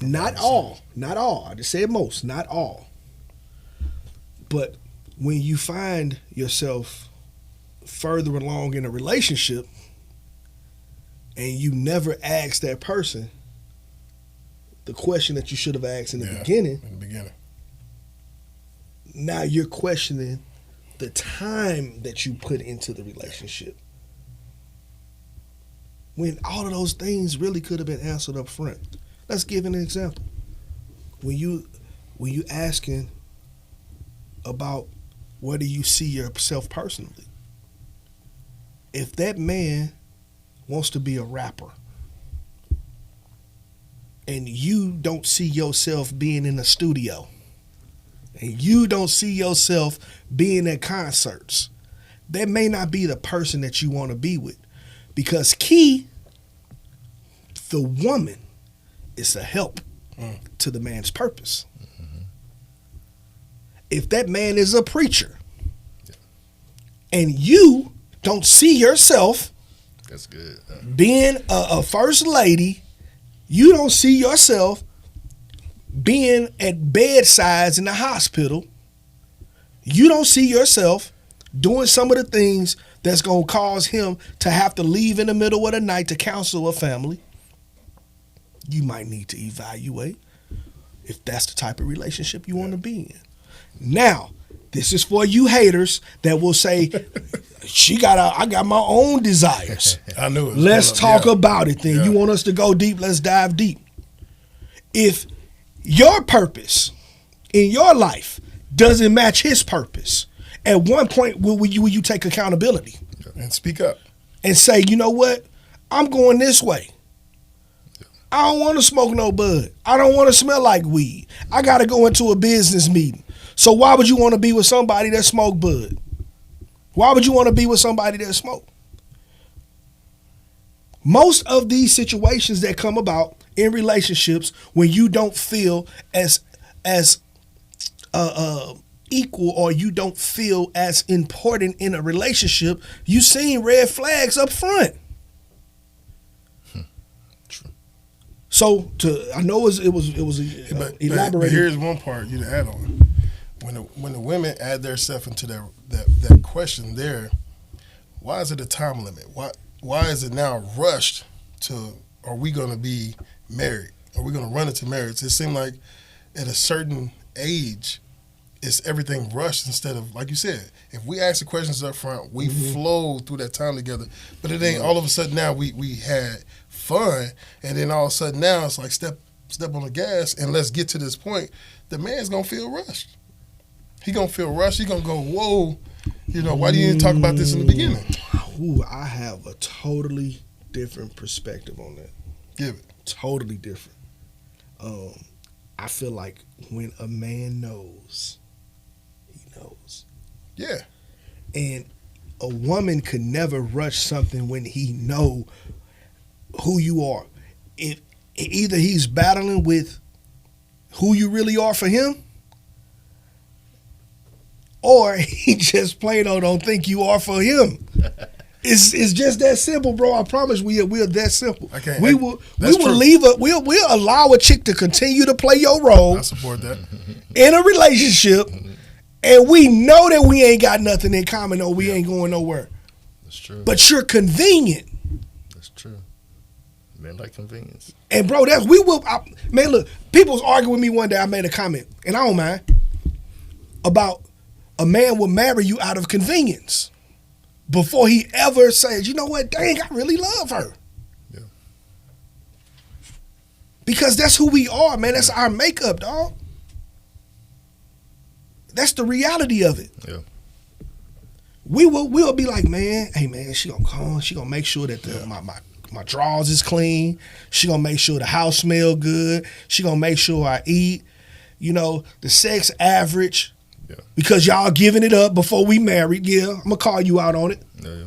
Not all. I just said most, not all. But when you find yourself further along in a relationship and you never ask that person the question that you should have asked in the beginning. Now you're questioning the time that you put into the relationship. When all of those things really could have been answered up front. Let's give an example. When you asking about where do you see yourself personally, if that man wants to be a rapper and you don't see yourself being in the studio and you don't see yourself being at concerts, that may not be the person that you want to be with. Because the woman is a help to the man's purpose. Mm-hmm. If that man is a preacher and you don't see yourself that's good. Being a first lady, you don't see yourself being at bedsides in the hospital. You don't see yourself doing some of the things that's going to cause him to have to leave in the middle of the night to counsel a family. You might need to evaluate if that's the type of relationship you want to be in. Now, this is for you haters that will say, I got my own desires. I knew it. Let's talk about it then. You want us to go deep? Let's dive deep. If your purpose in your life doesn't match his purpose, at one point will you take accountability? And speak up. And say, you know what? I'm going this way. I don't want to smoke no bud. I don't want to smell like weed. I got to go into a business meeting. So why would you want to be with somebody that smoke bud? Why would you want to be with somebody that smoke? Most of these situations that come about in relationships when you don't feel as equal or you don't feel as important in a relationship, you seen red flags up front. True. So I know it was elaborated. But here's one part you to add on. When the women add their self into that question there, why is it a time limit? Why is it now rushed to, are we going to be married? Are we going to run into marriage? It seems like at a certain age, it's everything rushed instead of, like you said, if we ask the questions up front, we flow through that time together. But it ain't all of a sudden now we had fun, and then all of a sudden now it's like step on the gas and let's get to this point. The man's going to feel rushed. He going to feel rushed. He going to go, whoa, why do you even talk about this in the beginning? Ooh, I have a totally different perspective on that. Give it. Totally different. I feel like when a man knows, he knows. Yeah. And a woman could never rush something when he know who you are. If either he's battling with who you really are for him, or he just plain old don't think you are for him. It's just that simple, bro. I promise we're that simple. We'll allow a chick to continue to play your role. I support that. In a relationship, and we know that we ain't got nothing in common or we ain't going nowhere. That's true. But you're convenient. That's true. Men like convenience. And bro, look, people was arguing with me one day. I made a comment, and I don't mind, about a man will marry you out of convenience before he ever says, you know what, dang, I really love her. Yeah. Because that's who we are, man. That's our makeup, dog. That's the reality of it. Yeah. We'll be like, man, hey man, she gonna come, she gonna make sure that my drawers is clean. She gonna make sure the house smell good. She gonna make sure I eat. The sex average. Yeah. Because y'all giving it up before we married. Yeah, I'm gonna call you out on it. Yeah.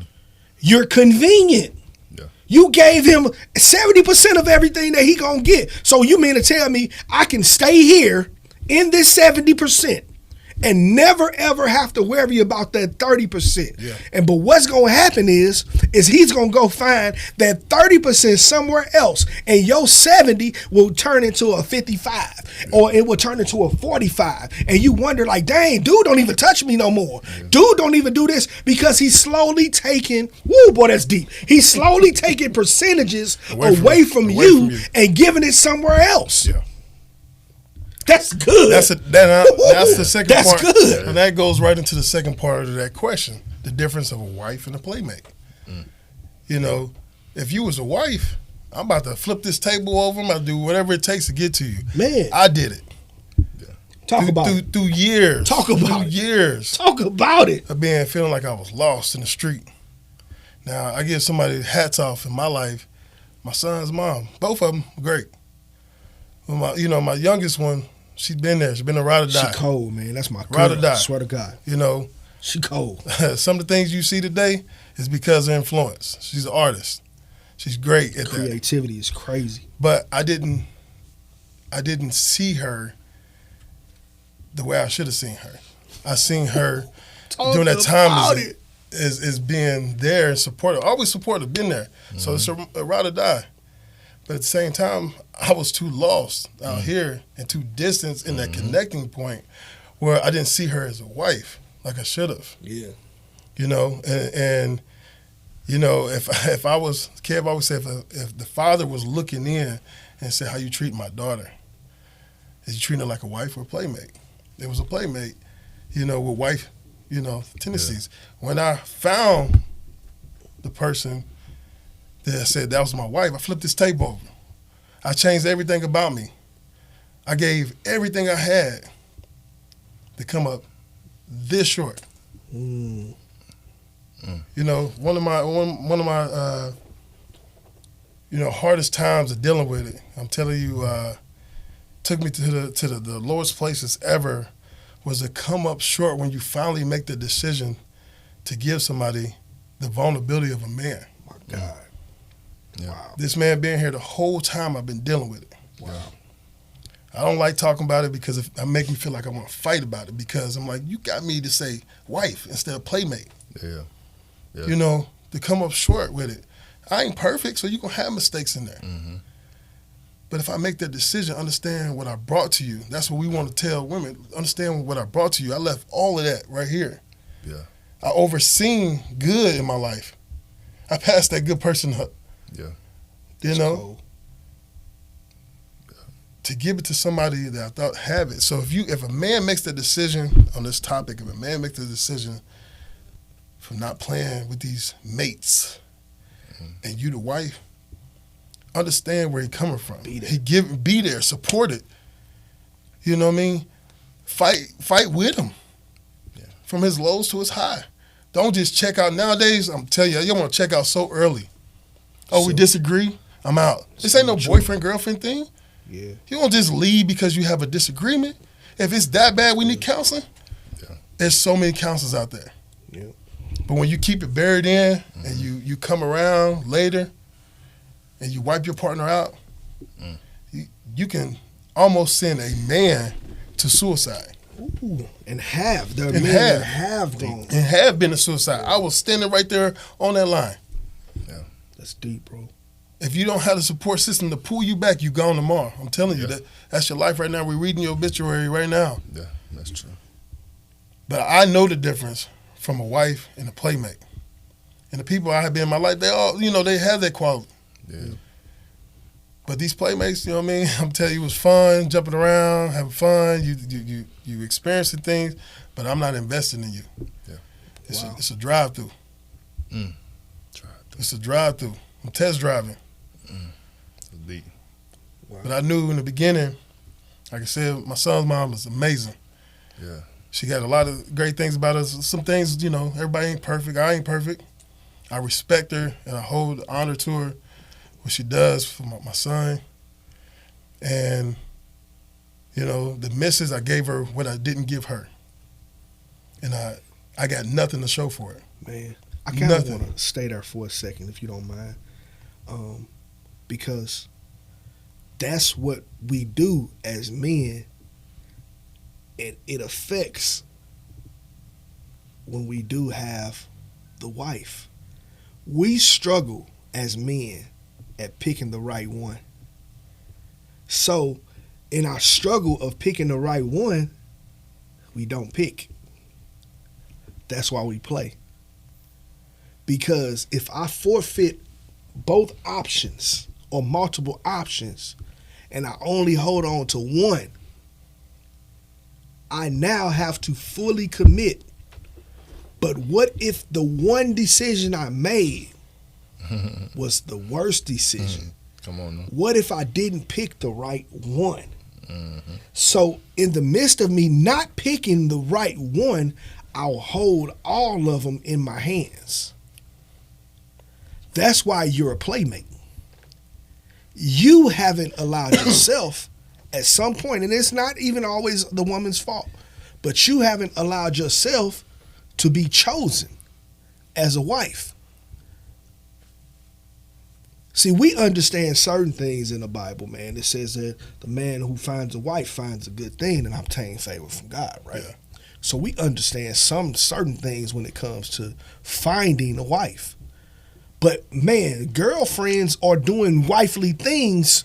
You're convenient. Yeah. You gave him 70% of everything that he gonna get. So you mean to tell me I can stay here in this 70% and never ever have to worry about that 30%? Yeah. But what's gonna happen is he's gonna go find that 30% somewhere else, and your 70 will turn into a 55, or it will turn into a 45, and you wonder like, dang, dude don't even touch me no more. Dude don't even do this, because he's slowly taking. Woo, boy, that's deep. He's slowly taking percentages away from you and giving it somewhere else. Yeah. That's good. That's the second part. That's good. And that goes right into the second part of that question, the difference of a wife and a playmate. You know, if you was a wife, I'm about to flip this table over. I'm about to do whatever it takes to get to you. Man. I did it. Talk about it. Through years. Talk about it. Years. Talk about it. Of feeling like I was lost in the street. Now, I give somebody hats off in my life. My son's mom. Both of them, great. My youngest one, she's been there. She's been a ride or die. She cold, man. That's my girl. Ride or die. I swear to God. You know. She cold. Some of the things you see today is because of influence. She's an artist. She's great at that. Creativity is crazy. But I didn't see her the way I should have seen her. I seen her during that time as being there and supportive. Always supportive, been there. So it's a ride or die. But at the same time, I was too lost out here and too distant in that connecting point where I didn't see her as a wife like I should have. Yeah. You know, and you know, if I was, Kev always said, if the father was looking in and said, how you treat my daughter? Is you treating her like a wife or a playmate? It was a playmate, you know, with wife, you know, tendencies. Yeah. When I found the person that said that was my wife, I flipped this table over. I changed everything about me. I gave everything I had to come up this short. You know, one of my you know, hardest times of dealing with it, I'm telling you, took me to the lowest places ever, was to come up short when you finally make the decision to give somebody the vulnerability of a man. My God. Yeah. Wow. This man being here the whole time I've been dealing with it. Wow. I don't like talking about it because it make me feel like I want to fight about it, because I'm like, you got me to say wife instead of playmate. Yeah. You know, to come up short with it. I ain't perfect, so you're going to have mistakes in there. But if I make that decision, understand what I brought to you. That's what we want to tell women. Understand what I brought to you. I left all of that right here. Yeah. I overseen good in my life. I passed that good person up. Yeah. You know? To give it to somebody that I thought have it. So if a man makes the decision on this topic, if a man makes the decision for not playing with these mates, and you the wife, understand where he coming from. Be there, support it. You know what I mean? Fight with him. Yeah. From his lows to his high. Don't just check out. Nowadays, I'm telling you want to check out so early. Oh, we disagree? I'm out. This ain't no boyfriend-girlfriend thing. Yeah. You don't just leave because you have a disagreement. If it's that bad, we need counseling. Yeah. There's so many counselors out there. Yeah. But when you keep it buried in and you come around later and you wipe your partner out, you can almost send a man to suicide. Ooh, and have been to suicide. I was standing right there on that line. Yeah, that's deep, bro. If you don't have the support system to pull you back, you gone tomorrow. I'm telling you, that's your life right now. We're reading your obituary right now. Yeah, that's true. But I know the difference from a wife and a playmate. And the people I have been in my life, they all, you know, they have that quality. Yeah. But these playmates, you know what I mean? I'm telling you, it was fun, jumping around, having fun. You experiencing things, but I'm not investing in you. Yeah. It's a drive-through. It's a drive-through. I'm test driving. Deep. Wow. But I knew in the beginning, like I said, my son's mom is amazing. Yeah. She got a lot of great things about us. Some things, you know, everybody ain't perfect. I ain't perfect. I respect her and I hold honor to her, what she does for my son. And, you know, the misses, I gave her what I didn't give her. And I got nothing to show for it. Man, I kind of want to stay there for a second, if you don't mind. because that's what we do as men, and it affects when we do have the wife. We struggle as men at picking the right one. So in our struggle of picking the right one, we don't pick. That's why we play. Because if I forfeit both options or multiple options and I only hold on to one, I now have to fully commit. But what if the one decision I made was the worst decision? Come on. No. What if I didn't pick the right one? So in the midst of me not picking the right one, I'll hold all of them in my hands. That's why you're a playmate. You haven't allowed yourself at some point, and it's not even always the woman's fault, but you haven't allowed yourself to be chosen as a wife. See, we understand certain things in the Bible, man. It says that the man who finds a wife finds a good thing and obtains favor from God, right? Yeah. So we understand some certain things when it comes to finding a wife. But, man, girlfriends are doing wifely things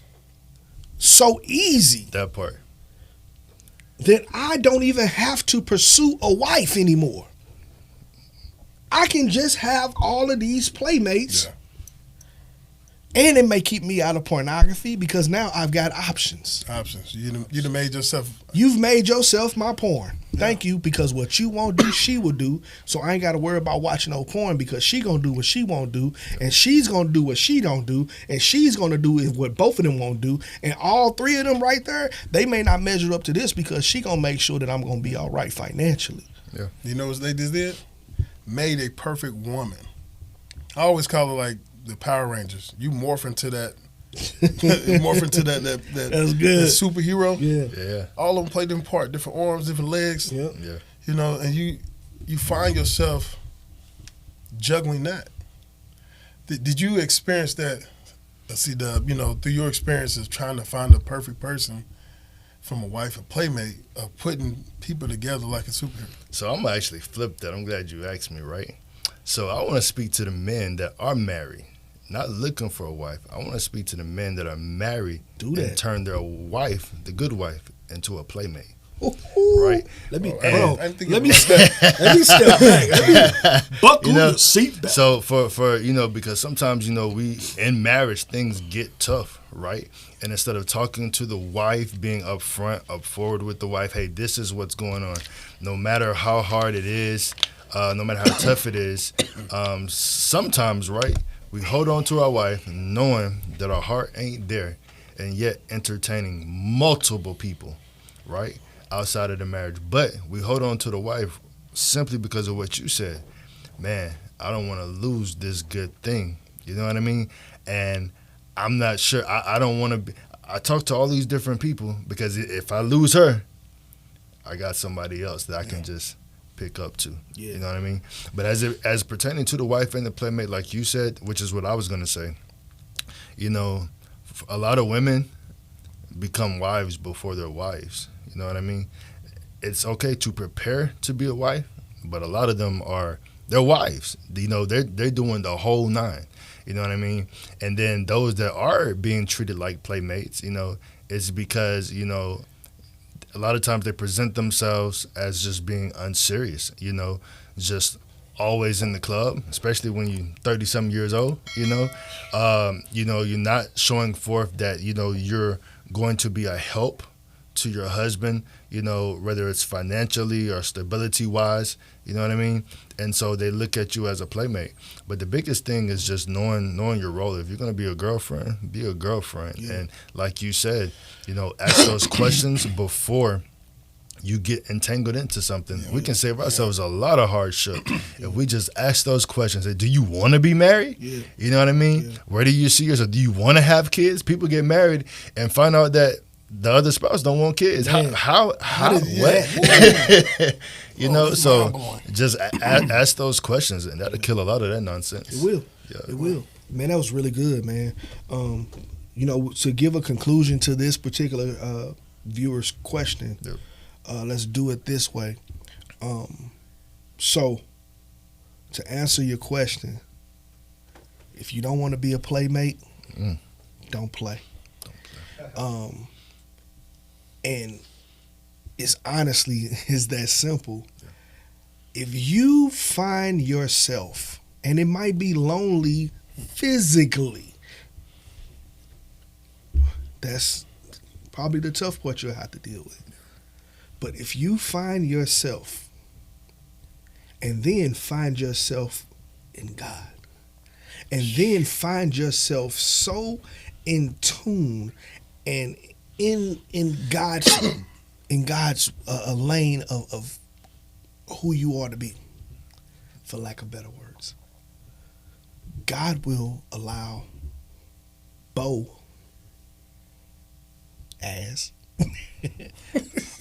so easy. That part. That I don't even have to pursue a wife anymore. I can just have all of these playmates. Yeah. And it may keep me out of pornography because now I've got options. You've made yourself. You've made yourself my porn. Yeah. Thank you, because what you won't do, she will do. So I ain't got to worry about watching no porn because she gonna do what she won't do, and she's gonna do what she don't do, and she's gonna do what both of them won't do, and all three of them right there, they may not measure up to this because she gonna make sure that I'm gonna be all right financially. Yeah. You know what they just did? Made a perfect woman. I always call it like the Power Rangers. You morph into that. That's good. That superhero. Yeah. All of them play different part, different arms, different legs. Yep. Yeah. You know, and you find yourself juggling that. Did you experience that? Through your experiences trying to find the perfect person from a wife, a playmate, of putting people together like a superhero. So I'm actually flipped that. I'm glad you asked me, right? So I want to speak to the men that are married, not looking for a wife. I want to speak to the men that are married and turn their wife, the good wife, into a playmate. Ooh. Right? Let me step back. Let me buckle your seatbelt. So for because sometimes we in marriage things get tough, right? And instead of talking to the wife, being upfront, up forward with the wife, hey, this is what's going on. No matter how hard it is, no matter how tough it is, sometimes, right, we hold on to our wife knowing that our heart ain't there, and yet entertaining multiple people, right, outside of the marriage. But we hold on to the wife simply because of what you said. Man, I don't want to lose this good thing. You know what I mean? And I'm not sure. I don't want to be. I talk to all these different people because if I lose her, I got somebody else that I can just pick up to. Yeah. You know what I mean? But as pertaining to the wife and the playmate, like you said, which is what I was going to say, a lot of women become wives before they're wives. You know what I mean? It's okay to prepare to be a wife, but a lot of them they're wives. They're doing the whole nine. You know what I mean? And then those that are being treated like playmates, it's because, a lot of times they present themselves as just being unserious, just always in the club, especially when you're 30-something years old, you're not showing forth that, you're going to be a help to your husband, whether it's financially or stability-wise, you know what I mean? And so they look at you as a playmate. But the biggest thing is just knowing your role. If you're going to be a girlfriend, be a girlfriend. Yeah. And like you said, ask those questions before you get entangled into something. Yeah, we can save ourselves a lot of hardship if we just ask those questions. Say, do you want to be married? Yeah. You know what I mean? Yeah. Where do you see yourself? Do you want to have kids? People get married and find out that the other spouse don't want kids. Man. How what? So just ask those questions, and that'll kill a lot of that nonsense. It will. Yeah. It will. Man, that was really good, man. To give a conclusion to this particular viewer's question, Yep. let's do it this way. So, to answer your question, if you don't want to be a playmate, don't play. And it's honestly is that simple. Yeah. If you find yourself, and it might be lonely physically, that's probably the tough part you'll have to deal with. But if you find yourself, and then find yourself in God, and then find yourself so in tune and in God's lane of who you are to be, for lack of better words, God will allow Boaz,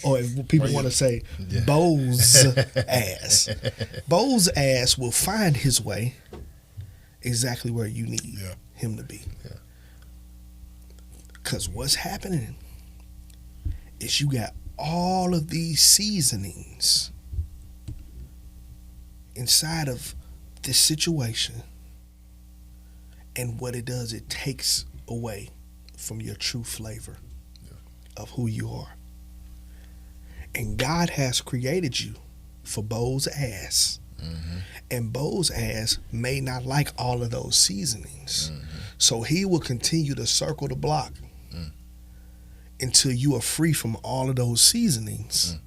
or if people want to say Bo's ass, Bo's ass will find his way exactly where you need him to be. Because what's happening is you got all of these seasonings inside of this situation, and what it does, it takes away from your true flavor of who you are. And God has created you for Bo's ass. Mm-hmm. And Bo's ass may not like all of those seasonings. Mm-hmm. So he will continue to circle the block until you are free from all of those seasonings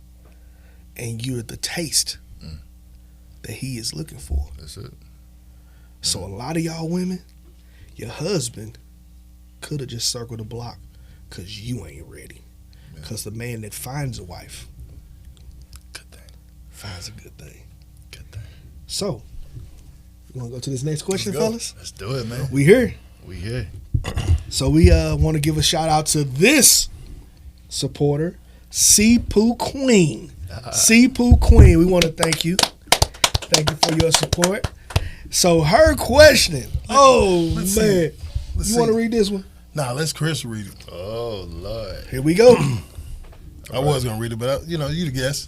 and you're the taste that he is looking for. That's it. So a lot of y'all women, your husband could have just circled the block because you ain't ready. Because the man that finds a wife, good thing, finds a good thing. Good thing. So, you want to go to this next question, fellas? Let's do it, man. We here. We here. So we want to give a shout out to this supporter, C-Poo Queen. C-Poo Queen, we want to thank you. Thank you for your support. So her question, let's man. You want to read this one? Nah, let's Chris read it. Oh, Lord. Here we go. I was going to read it, but, you the guess.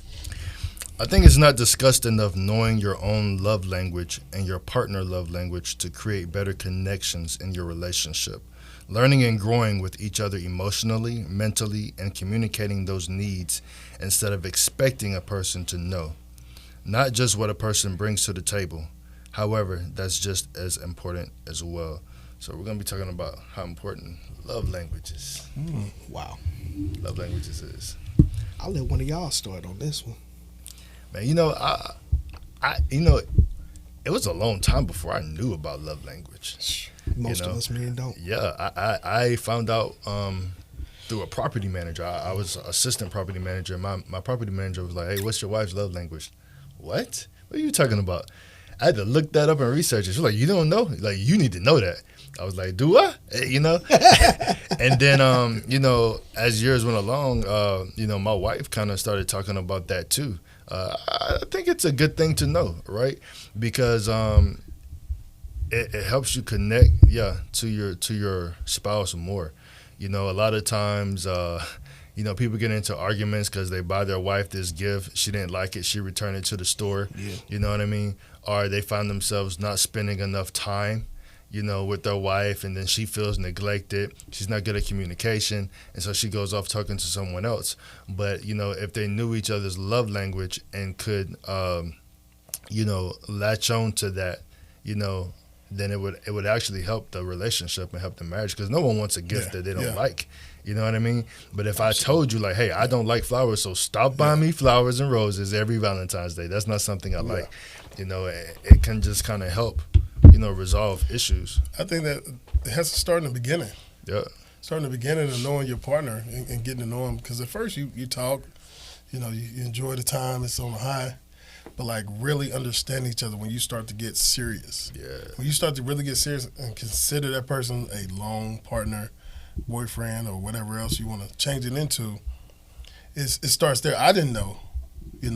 I think it's not discussed enough knowing your own love language and your partner love language to create better connections in your relationship. Learning and growing with each other emotionally, mentally, and communicating those needs instead of expecting a person to know. Not just what a person brings to the table. However, that's just as important as well. So we're going to be talking about how important love languages. Wow. Love languages is. I'll let one of y'all start on this one. Man, it was a long time before I knew about love language. Most of us men don't. Yeah, I found out through a property manager. I was assistant property manager. My property manager was like, "Hey, what's your wife's love language?" What are you talking about? I had to look that up and research it. She's like, "You don't know? Like, you need to know that." I was like, "Do I?" And then, as years went along, my wife kind of started talking about that too. I think it's a good thing to know, right? Because it helps you connect, to your spouse more. A lot of times, people get into arguments because they buy their wife this gift. She didn't like it. She returned it to the store. Yeah. You know what I mean? Or they find themselves not spending enough time, with their wife, and then she feels neglected. She's not good at communication, and so she goes off talking to someone else. But, if they knew each other's love language and could, latch on to that, then it would actually help the relationship and help the marriage, because no one wants a gift that they don't like. You know what I mean? But if I told you, like, hey, I don't like flowers, so stop buying me flowers and roses every Valentine's Day. That's not something I like. It can just kind of help, resolve issues. I think that it has to start in the beginning. Yeah. Start in the beginning of knowing your partner and getting to know him. Because at first you talk, you enjoy the time, it's on a high. But, like, really understand each other when you start to get serious. Yeah. When you start to really get serious and consider that person a long partner, boyfriend, or whatever else you want to change it into, it starts there. I didn't know. We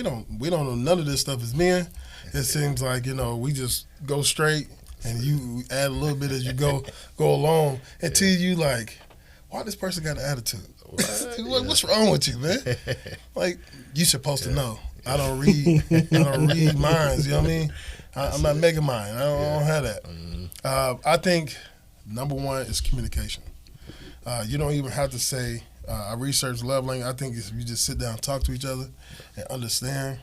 don't know none of this stuff as men. It seems like, we just go straight and you add a little bit as you go along until you like, why this person got an attitude? What's wrong with you, man? Like, you supposed to know. I don't read minds. You know what I mean? I'm not making mine. I don't have that. Mm-hmm. I think number one is communication. You don't even have to say, I researched love language. I think if you just sit down and talk to each other and understand,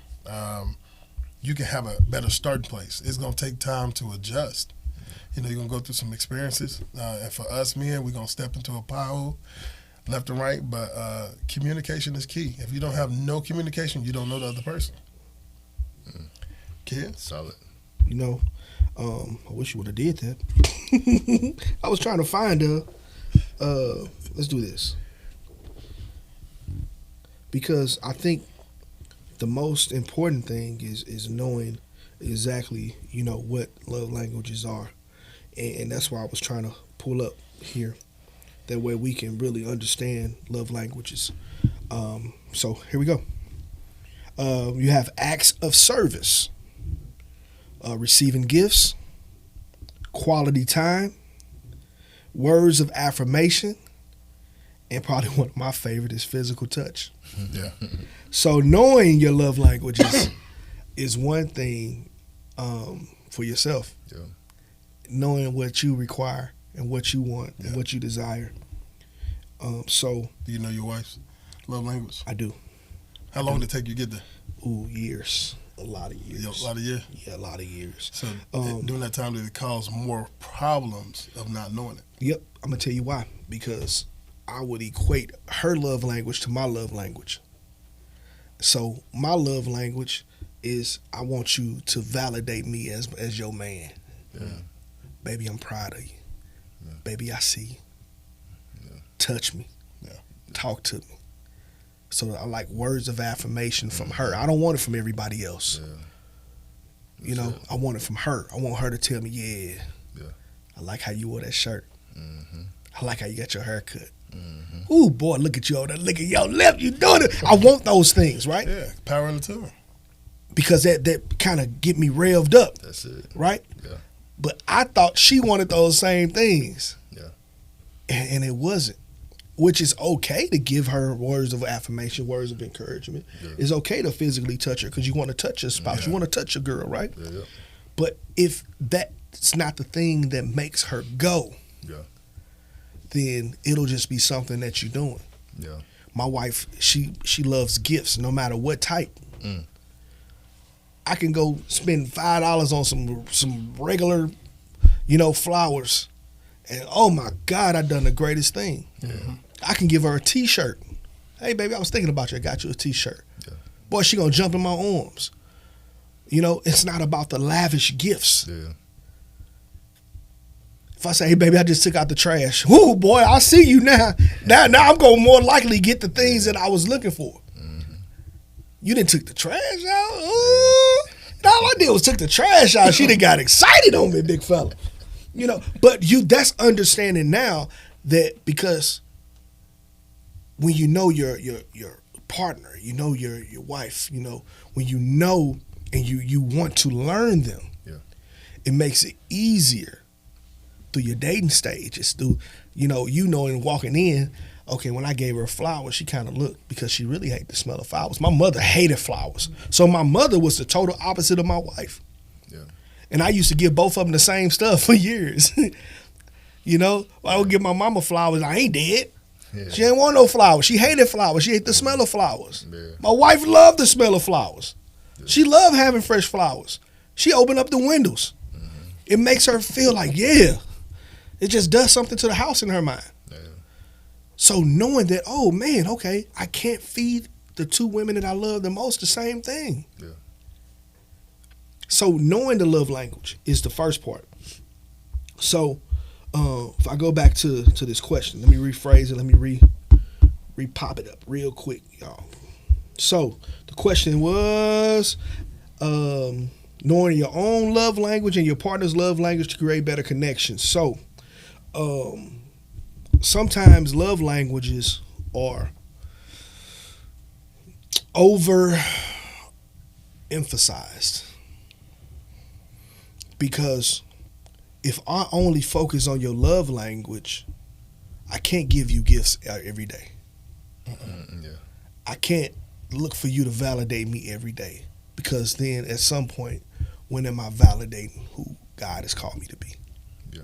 you can have a better starting place. It's going to take time to adjust. You're going to go through some experiences. And for us men, we're going to step into a pothole left and right. But communication is key. If you don't have no communication, you don't know the other person. Kid? Solid. I wish you would have did that. I was trying to find let's do this. Because I think the most important thing is knowing exactly, what love languages are. And that's why I was trying to pull up here. That way we can really understand love languages. So here we go. You have acts of service, receiving gifts, quality time, words of affirmation, and probably one of my favorite is physical touch. Yeah. So knowing your love languages is one thing for yourself. Yeah. Knowing what you require and what you want and what you desire. So. Do you know your wife's love language? I do. How long did it take you to get there? Ooh, years. A lot of years. A lot of years? Yeah, a lot of years. So during that time, did it cause more problems of not knowing it? Yep. I'm going to tell you why. Because I would equate her love language to my love language. So my love language is I want you to validate me as your man. Yeah. Baby, I'm proud of you. Yeah. Baby, I see you. Yeah. Touch me. Yeah. Talk to me. So I like words of affirmation from her. I don't want it from everybody else. Yeah. I want it from her. I want her to tell me, yeah. I like how you wore that shirt. Mm-hmm. I like how you got your hair cut. Mm-hmm. Ooh, boy, look at you over there. Look at your lip. You doing it. I want those things, right? Yeah, power in the tongue. Because that kind of get me revved up. That's it. Right? Yeah. But I thought she wanted those same things. Yeah. And it wasn't. Which is okay to give her words of affirmation, words of encouragement. Yeah. It's okay to physically touch her because you want to touch your spouse. Yeah. You want to touch your girl, right? Yeah. But if that's not the thing that makes her go, then it'll just be something that you're doing. Yeah. My wife, she loves gifts no matter what type. Mm. I can go spend $5 on some regular, flowers. And oh my God, I done the greatest thing. Yeah. I can give her a T-shirt. Hey baby, I was thinking about you. I got you a T-shirt. Yeah. Boy, she gonna jump in my arms. It's not about the lavish gifts. Yeah. If I say, hey baby, I just took out the trash. Ooh boy, I see you now. Now I'm gonna more likely get the things that I was looking for. Mm-hmm. You didn't took the trash out. Ooh. And all I did was took the trash out. She done got excited on me, big fella. But that's understanding now that because when you know your partner, your wife, when you know and you want to learn them, it makes it easier through your dating stage. It's through, and walking in, okay, when I gave her flowers, she kind of looked because she really hated the smell of flowers. My mother hated flowers. So my mother was the total opposite of my wife. Yeah. And I used to give both of them the same stuff for years. I would give my mama flowers. I ain't dead. Yeah. She ain't want no flowers. She hated flowers. She hated the smell of flowers. Yeah. My wife loved the smell of flowers. Yeah. She loved having fresh flowers. She opened up the windows. Mm-hmm. It makes her feel like, it just does something to the house in her mind. Yeah. So knowing that, oh man, okay, I can't feed the two women that I love the most the same thing. Yeah. So knowing the love language is the first part. So if I go back to this question, let me rephrase it. Let me re-pop it up real quick, y'all. So the question was knowing your own love language and your partner's love language to create better connections. So sometimes love languages are overemphasized because if I only focus on your love language, I can't give you gifts every day. Yeah. I can't look for you to validate me every day, because then at some point, when am I validating who God has called me to be? Yeah.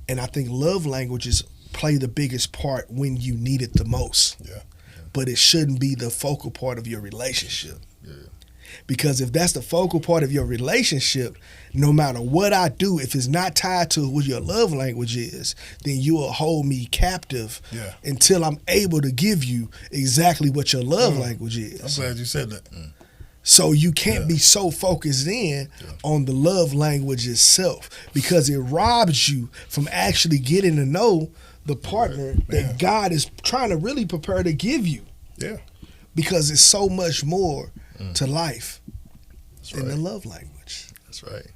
And I think love languages play the biggest part when you need it the most. Yeah. But it shouldn't be the focal part of your relationship. Yeah. Because if that's the focal part of your relationship, no matter what I do, if it's not tied to what your love language is, then you will hold me captive until I'm able to give you exactly what your love language is. I'm glad you said that. So you can't be so focused in on the love language itself, because it robs you from actually getting to know the partner that God is trying to really prepare to give you. Yeah. Because it's so much more to life than the love language. That's right.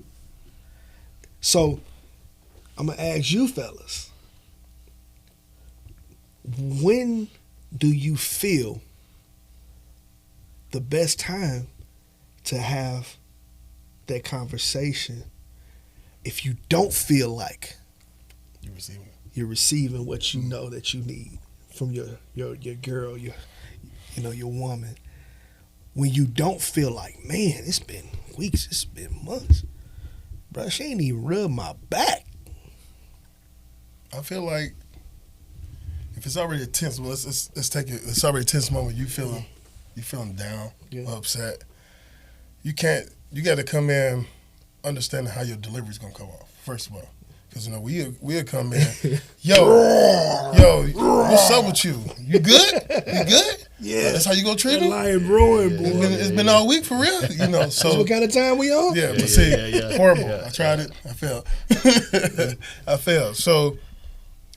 So I'm going to ask you fellas, when do you feel the best time to have that conversation if you don't feel like you're receiving what you know that you need from your girl, your woman? When you don't feel like, man, it's been weeks, it's been months, bro, she ain't even rubbed my back. I feel like if it's already a tense, let's take it. It's already a tense moment. You feeling down, upset. You got to come in understanding how your delivery's gonna come off. First of all, because we'll come in, yo, what's up with you? You good? You good? Yeah, that's how you gonna treat me. Lion brewing, boy. It's been all week for real, So what kind of time we on? Yeah, but see, horrible. Yeah. I tried it. I failed. I failed. So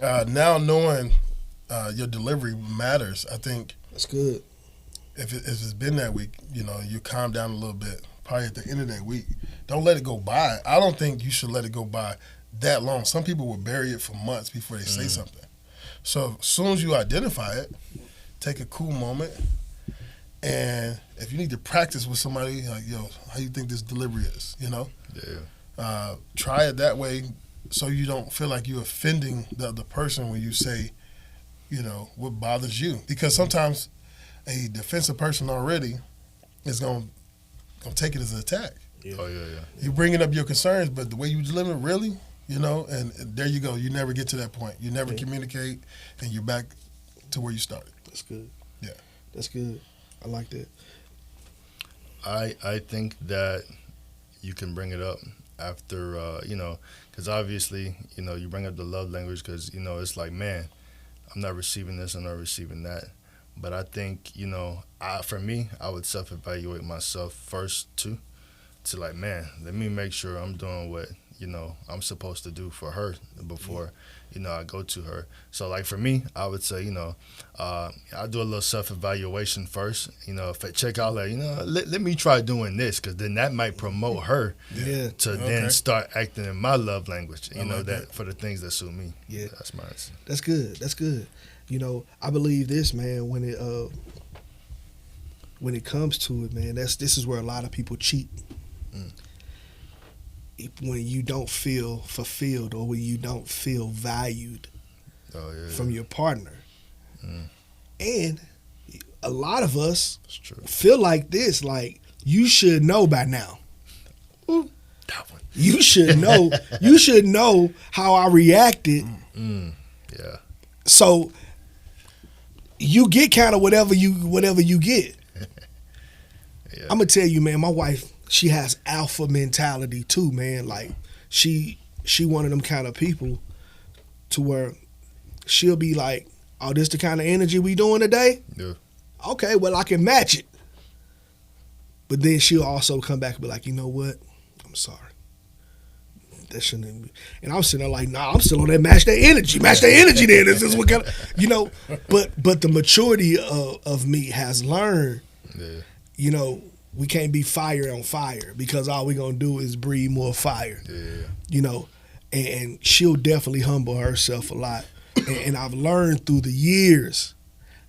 now knowing your delivery matters. I think that's good. If it's been that week, you calm down a little bit. Probably at the end of that week, don't let it go by. I don't think you should let it go by that long. Some people will bury it for months before they say something. So as soon as you identify it, take a cool moment, and if you need to practice with somebody, like, yo, how you think this delivery is, try it that way, so you don't feel like you're offending the other person when you say, what bothers you. Because sometimes a defensive person already is gonna take it as an attack. Yeah. Oh yeah. You're bringing up your concerns, but the way you deliver it, really, and there you go. You never get to that point. You never communicate, and you're back to where you started. That's good. Yeah. That's good. I like that. I think that you can bring it up after, because obviously, you bring up the love language because, it's like, man, I'm not receiving this, I'm not receiving that. But I think, for me, I would self-evaluate myself first, too, to like, man, let me make sure I'm doing what, I'm supposed to do for her before, I go to her. So, like, for me, I would say, I do a little self-evaluation first, if I check out, like, let me try doing this, because then that might promote her to then start acting in my love language, that for the things that suit me. Yeah. That's my answer. That's good. That's good. I believe this, man, when it comes to it, man, this is where a lot of people cheat. When you don't feel fulfilled, or when you don't feel valued from your partner. And a lot of us feel like this, like, you should know by now. Ooh, that one. You should know. You should know how I reacted. Yeah. So you get kind of whatever you get. Yeah. I'm gonna tell you, man, my wife, she has alpha mentality too, man. Like, she one of them kind of people to where she'll be like, oh, this the kind of energy we doing today? Yeah. Okay, well, I can match it. But then she'll also come back and be like, you know what? I'm sorry. That shouldn't be. And I'm sitting there like, nah, I'm still on that match that energy. Match that energy then. This is what kind of, but the maturity of me has learned, we can't be fire on fire, because all we gonna do is breathe more fire. Yeah. And she'll definitely humble herself a lot. And I've learned through the years,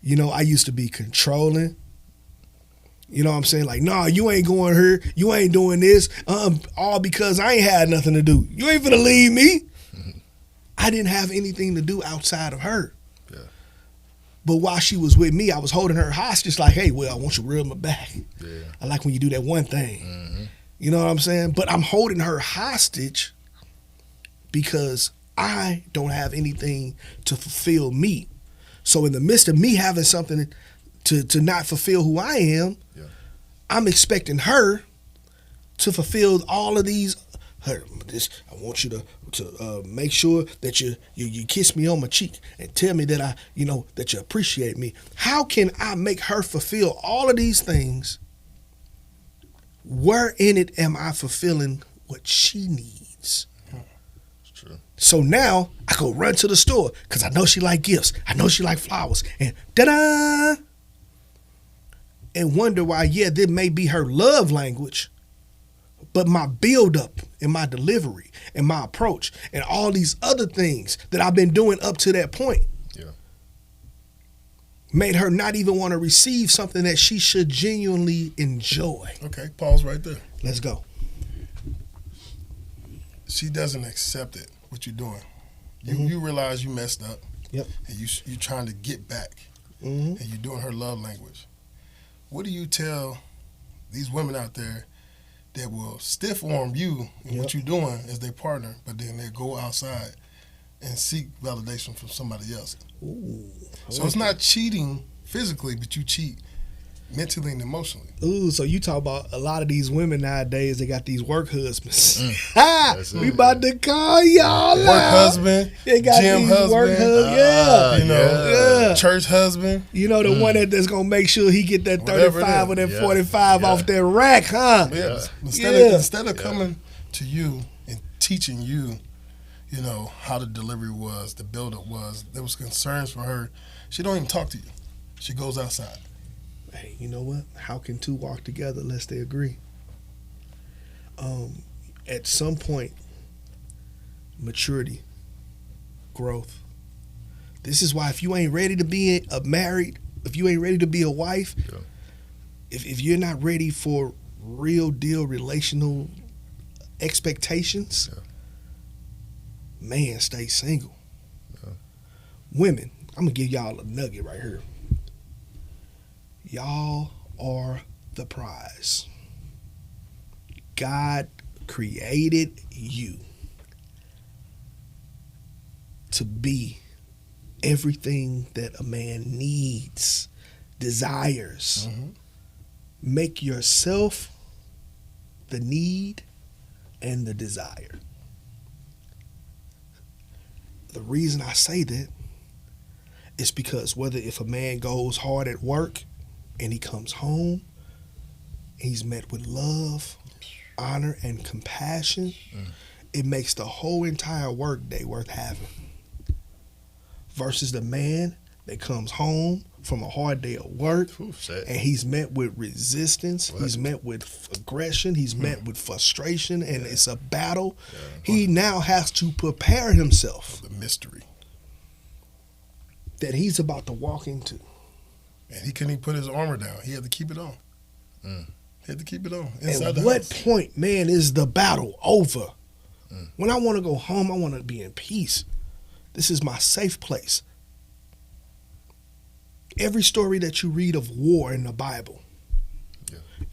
I used to be controlling. You know what I'm saying? Like, nah, you ain't going here. You ain't doing this. All because I ain't had nothing to do. You ain't finna leave me. I didn't have anything to do outside of her. Yeah. But while she was with me, I was holding her hostage like, hey, well, I want you to rub my back. Yeah. I like when you do that one thing. Mm-hmm. You know what I'm saying? But I'm holding her hostage because I don't have anything to fulfill me. So in the midst of me having something to not fulfill who I am, yeah. I'm expecting her to fulfill all of these. I want you to make sure that you kiss me on my cheek and tell me that that you appreciate me. How can I make her fulfill all of these things? Where in it am I fulfilling what she needs? It's true. So now I go run to the store because I know she like gifts. I know she like flowers. And da-da! And wonder why, that may be her love language, but my build-up and my delivery and my approach and all these other things that I've been doing up to that point made her not even want to receive something that she should genuinely enjoy. Okay, pause right there. Let's go. She doesn't accept it, what you're doing. You realize you messed up. Yep. And you're trying to get back. And you're doing her love language. What do you tell these women out there that will stiff arm you and what you're doing as their partner, but then they go outside and seek validation from somebody else? Ooh, so it's not cheating physically, but you cheat mentally and emotionally. Ooh, so you talk about a lot of these women nowadays, they got these work husbands. We about to call y'all work husband, they got gym these husband, work church husband. You know, the one that's going to make sure he get that 35 or that 45 off that rack, huh? Yeah. Instead of coming to you and teaching you, how the delivery was, the build-up was, there was concerns for her. She don't even talk to you. She goes outside. Hey, you know what? How can two walk together unless they agree? At some point, maturity, growth. This is why if you ain't ready to be married, if you ain't ready to be a wife, if you're not ready for real deal relational expectations, man, stay single. Women, I'm going to give y'all a nugget right here. Y'all are the prize. God created you to be everything that a man needs, desires. Make yourself the need and the desire. The reason I say that is because if a man goes hard at work and he comes home, he's met with love, honor, and compassion, it makes the whole entire work day worth having. Versus the man that comes home from a hard day of work and he's met with resistance, he's met with aggression, he's met with frustration, and it's a battle. He now has to prepare himself. The mystery that he's about to walk into. And he couldn't even put his armor down. He had to keep it on. He had to keep it on. At what point, man, is the battle over? When I want to go home, I want to be in peace. This is my safe place. Every story that you read of war in the Bible,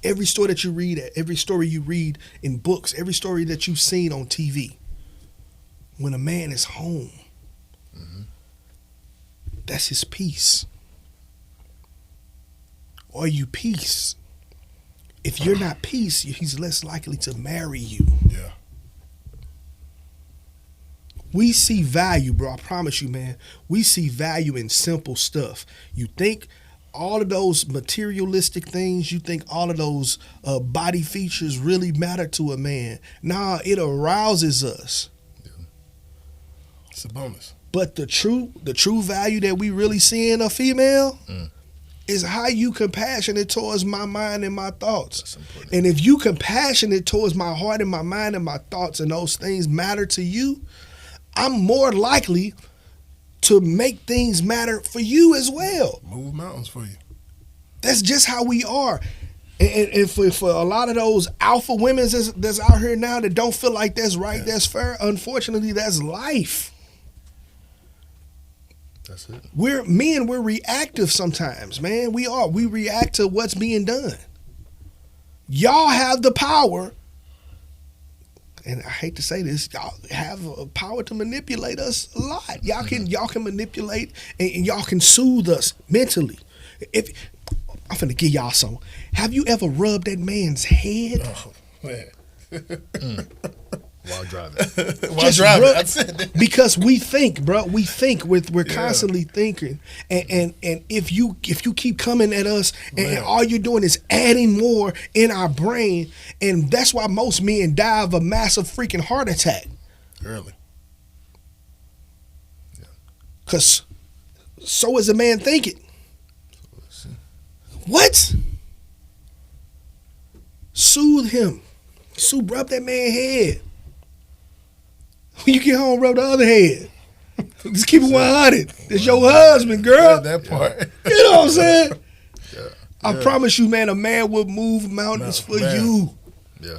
every story that you read, every story you read in books, every story that you've seen on TV, when a man is home, that's his peace. Are you peace? If you're not peace, he's less likely to marry you. Yeah. We see value, bro. I promise you, man. We see value in simple stuff. You think all of those materialistic things, you think all of those body features really matter to a man. Nah, it arouses us. Yeah. It's a bonus. But the true value that we really see in a female is how you compassionate towards my mind and my thoughts. And if you compassionate towards my heart and my mind and my thoughts and those things matter to you, I'm more likely to make things matter for you as well. Move mountains for you. That's just how we are. And for a lot of those alpha women that's out here now that don't feel like that's right, that's fair, unfortunately, that's life. That's it. We're reactive sometimes, man. We react to what's being done. Y'all have the power, and I hate to say this, y'all have a power to manipulate us a lot. Y'all can manipulate and y'all can soothe us mentally. If I'm finna give y'all some. Have you ever rubbed that man's head? Oh, man. While driving. I said that. Because we think, bro. We're constantly thinking, and if you keep coming at us, and all you're doing is adding more in our brain, and that's why most men die of a massive freaking heart attack. Early. Yeah. Cause so is a man thinking. What? Soothe him. Rub that man's head. When you get home, rub the other head. Just keep it 100. It's your husband, girl. Yeah, that part. You know what I'm saying? Yeah. I promise you, man, a man will move mountains for you. Yeah.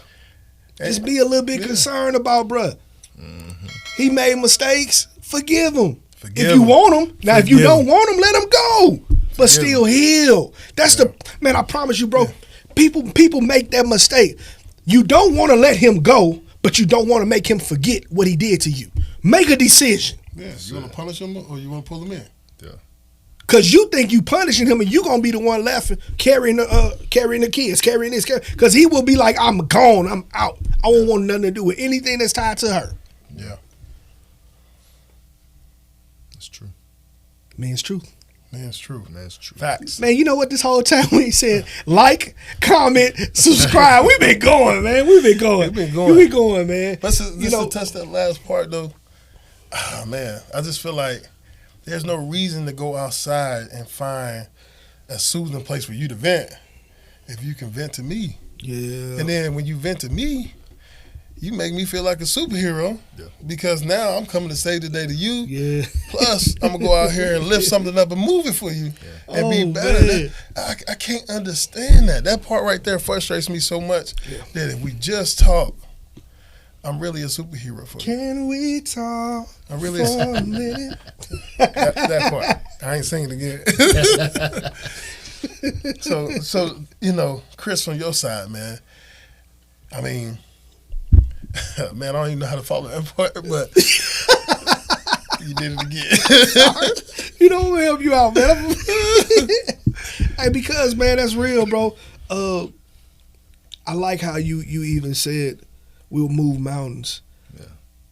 Just be a little bit concerned about, bruh. Mm-hmm. He made mistakes. Forgive him. If you want him. Now, if you don't want him, let him go. But still heal. That's man, I promise you, bro. People make that mistake. You don't want to let him go, but you don't want to make him forget what he did to you. Make a decision. Yeah, you want to punish him or you want to pull him in? Yeah. Cause you think you punishing him and you gonna be the one laughing, carrying the kids, carrying this, cause he will be like, I'm gone, I'm out. I won't want nothing to do with anything that's tied to her. Yeah. That's true. Man's truth. Man's true. Facts. Man, you know what? This whole time when he said like, comment, subscribe, we've been going, man. We've been going, man. Let's to touch that last part though. Oh, man, I just feel like there's no reason to go outside and find a soothing place for you to vent if you can vent to me. Yeah. And then when you vent to me, you make me feel like a superhero because now I'm coming to save the day to you. Yeah. Plus, I'm going to go out here and lift something up and move it for you and be better. I can't understand that. That part right there frustrates me so much that if we just talk, I'm really a superhero for you. Can we talk I'm really for a minute? that part. I ain't singing again. So Chris, from your side, man, I mean, man, I don't even know how to follow that part, but you did it again. You know, we'll help you out, man. Hey, because, man, that's real, bro. I like how you even said we'll move mountains. Yeah.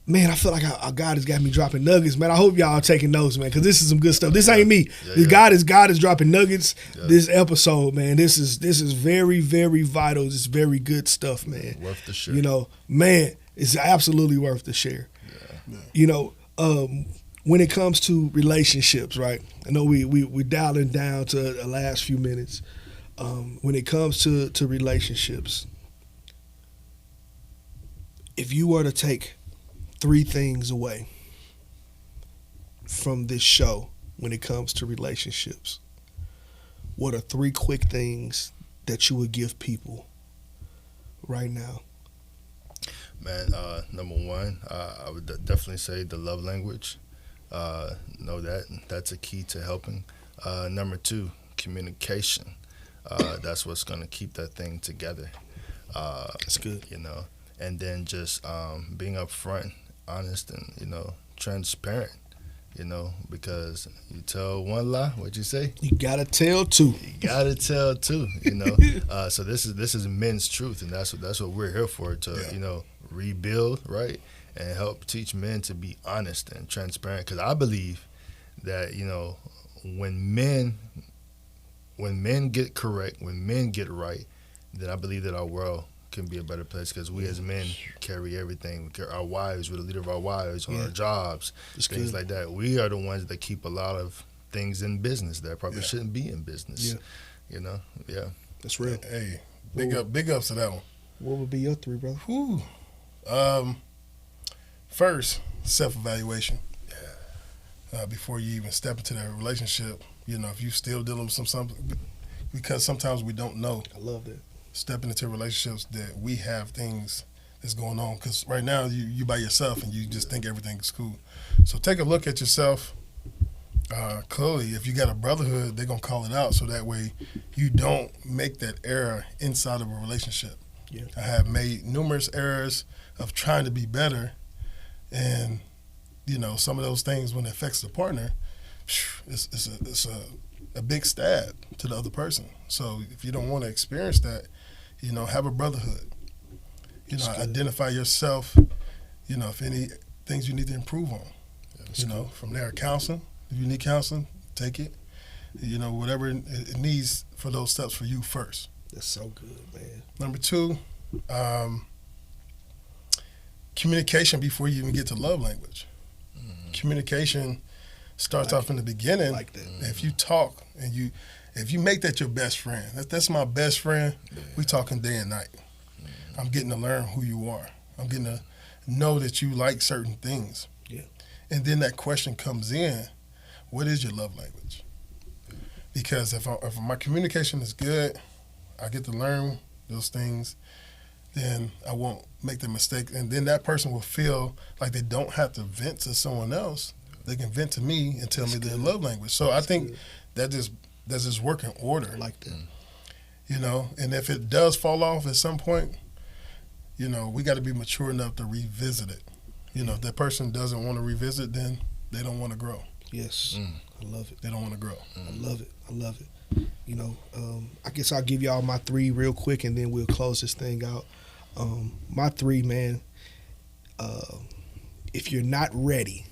Man, I feel like God has got me dropping nuggets, man. I hope y'all are taking notes, man, because this is some good stuff. This ain't me. God is dropping nuggets this episode, man. This is very, very vital. It's very good stuff, man. Worth the share. You know, man, it's absolutely worth the share. Yeah. You know, when it comes to relationships, right? I know we're dialing down to the last few minutes. When it comes to relationships, if you were to take 3 things away from this show when it comes to relationships, what are 3 quick things that you would give people right now? Man, number 1, I would definitely say the love language. Know that's a key to helping. Number 2, communication. That's what's going to keep that thing together. That's good. You know, and then just being upfront, honest, and, transparent, because you tell one lie, what'd you say? You got to tell 2. You got to tell 2, So this is men's truth, and that's what we're here for, to, rebuild, right, and help teach men to be honest and transparent, because I believe that, when men get correct, when men get right, then I believe that our world can be a better place, because we as men carry everything. We carry our wives, we're the leader of our wives, on our jobs, things like that. We are the ones that keep a lot of things in business that probably shouldn't be in business. That's real. Hey, big ups to that one. What would be your 3, brother? Whew. First, self-evaluation. Before you even step into that relationship, if you still dealing with something, because sometimes we don't know. I love that. stepping into relationships that we have things that's going on. Because right now you by yourself and you just think everything's cool. So take a look at yourself. Clearly, if you got a brotherhood, they're going to call it out so that way you don't make that error inside of a relationship. Yeah. I have made numerous errors of trying to be better, and, some of those things when it affects the partner, it's a big stab to the other person. So if you don't want to experience that, have a brotherhood. Identify yourself, if any things you need to improve on. Cool. From there, counseling. If you need counseling, take it. Whatever it needs for those steps for you first. That's so good, man. Number 2, communication before you even get to love language. Communication starts off in the beginning. Like that. If you talk and if you make that your best friend, that's my best friend, we talking day and night. I'm getting to learn who you are. I'm getting to know that you like certain things. Yeah. And then that question comes in, what is your love language? Because if my communication is good, I get to learn those things, then I won't make the mistake. And then that person will feel like they don't have to vent to someone else. They can vent to me and tell me their love language. So I think that just work in order. I like that. And if it does fall off at some point, we got to be mature enough to revisit it. If that person doesn't want to revisit, then they don't want to grow. Yes. I love it. They don't want to grow. I love it. I guess I'll give y'all my 3 real quick and then we'll close this thing out. My 3, man, if you're not ready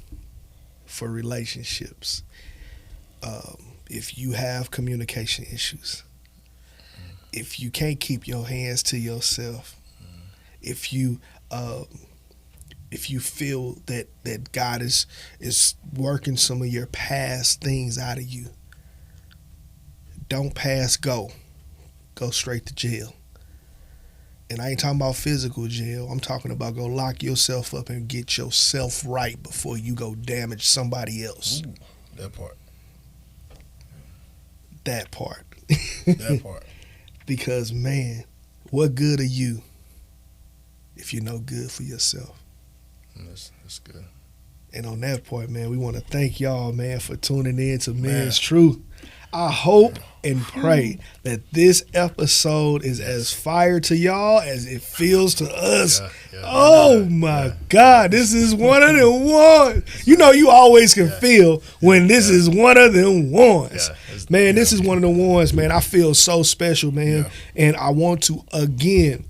for relationships, if you have communication issues, if you can't keep your hands to yourself, if you feel that God is working some of your past things out of you, don't pass go. Go straight to jail. And I ain't talking about physical jail. I'm talking about go lock yourself up and get yourself right before you go damage somebody else. Ooh, that part. That part. That part. Because, man, what good are you if you're no good for yourself? That's good. And on that point, man, we want to thank y'all, man, for tuning in to Men's Truth. I hope and pray that this episode is as fire to y'all as it feels to us. My God, this is one of them ones. You always can feel when this is one of them ones. Man, this is one of the ones, man. I feel so special, man. Yeah. And I want to, again,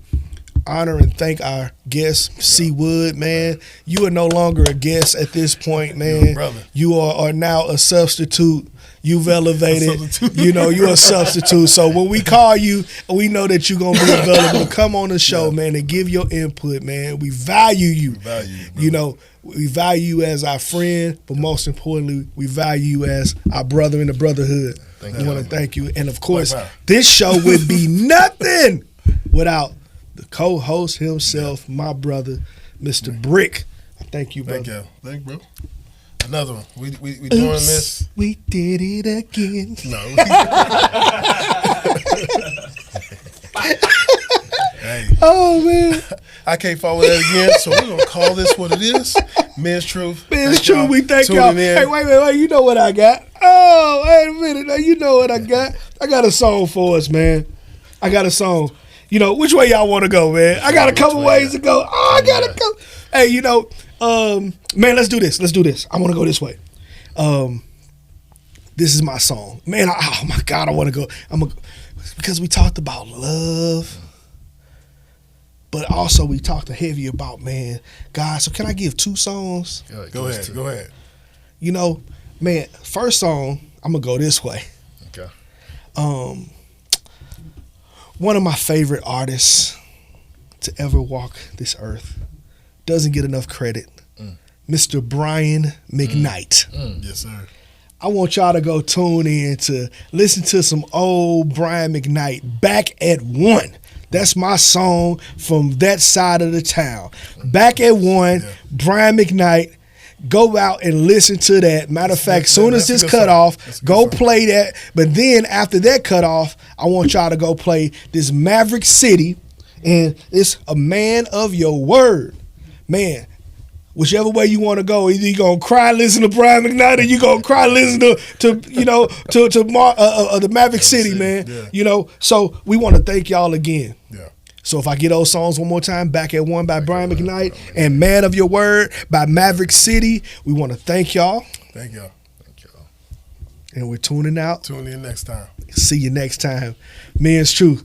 honor and thank our guest, C. Wood, man. You are no longer a guest at this point, man. You are now a substitute. You've elevated. You're a substitute. So when we call you, we know that you're going to be available to come on the show, man, and give your input, man. We value you. We value you as our friend, but most importantly, we value you as our brother in the brotherhood. We want to thank you. And, of course, this show would be nothing without the co-host himself, my brother, Mr. Brick. Thank you, brother. Thank you, bro. Another one. We doing this. We did it again. No. Hey. Oh, man. I can't follow that again, so we're going to call this what it is. Men's Truth. Men's Truth. We thank y'all. Hey, wait. You know what I got? Oh, wait a minute. Now, you know what I got? I got a song for us, man. I got a song. Which way y'all want to go, man? I got a couple ways to go. Oh, I got to go. Hey, man, let's do this. I want to go this way. This is my song. Man, oh my God, I want to go. Because we talked about love, but also we talked heavy about, man, God. So can I give 2 songs? Go ahead. Man, first song, I'm going to go this way. Okay. One of my favorite artists to ever walk this earth, doesn't get enough credit, Mr. Brian McKnight. Yes, sir. I want y'all to go tune in to listen to some old Brian McKnight, Back at One. That's my song from that side of the town. Back at One, Brian McKnight. Go out and listen to that. Matter of fact, soon as this cut off, go play that. But then after that cut off, I want y'all to go play this Maverick City, and it's a man of your word. Man, whichever way you want to go, either you gonna cry listen to Brian McKnight, or you gonna cry listen to the Maverick City, man. Yeah. You know, so we want to thank y'all again. Yeah. So if I get those songs one more time, Back at One by Brian McKnight and Man of Your Word by Maverick City, we want to thank y'all. Thank y'all. And we're tuning out. Tune in next time. See you next time. Men's Truth.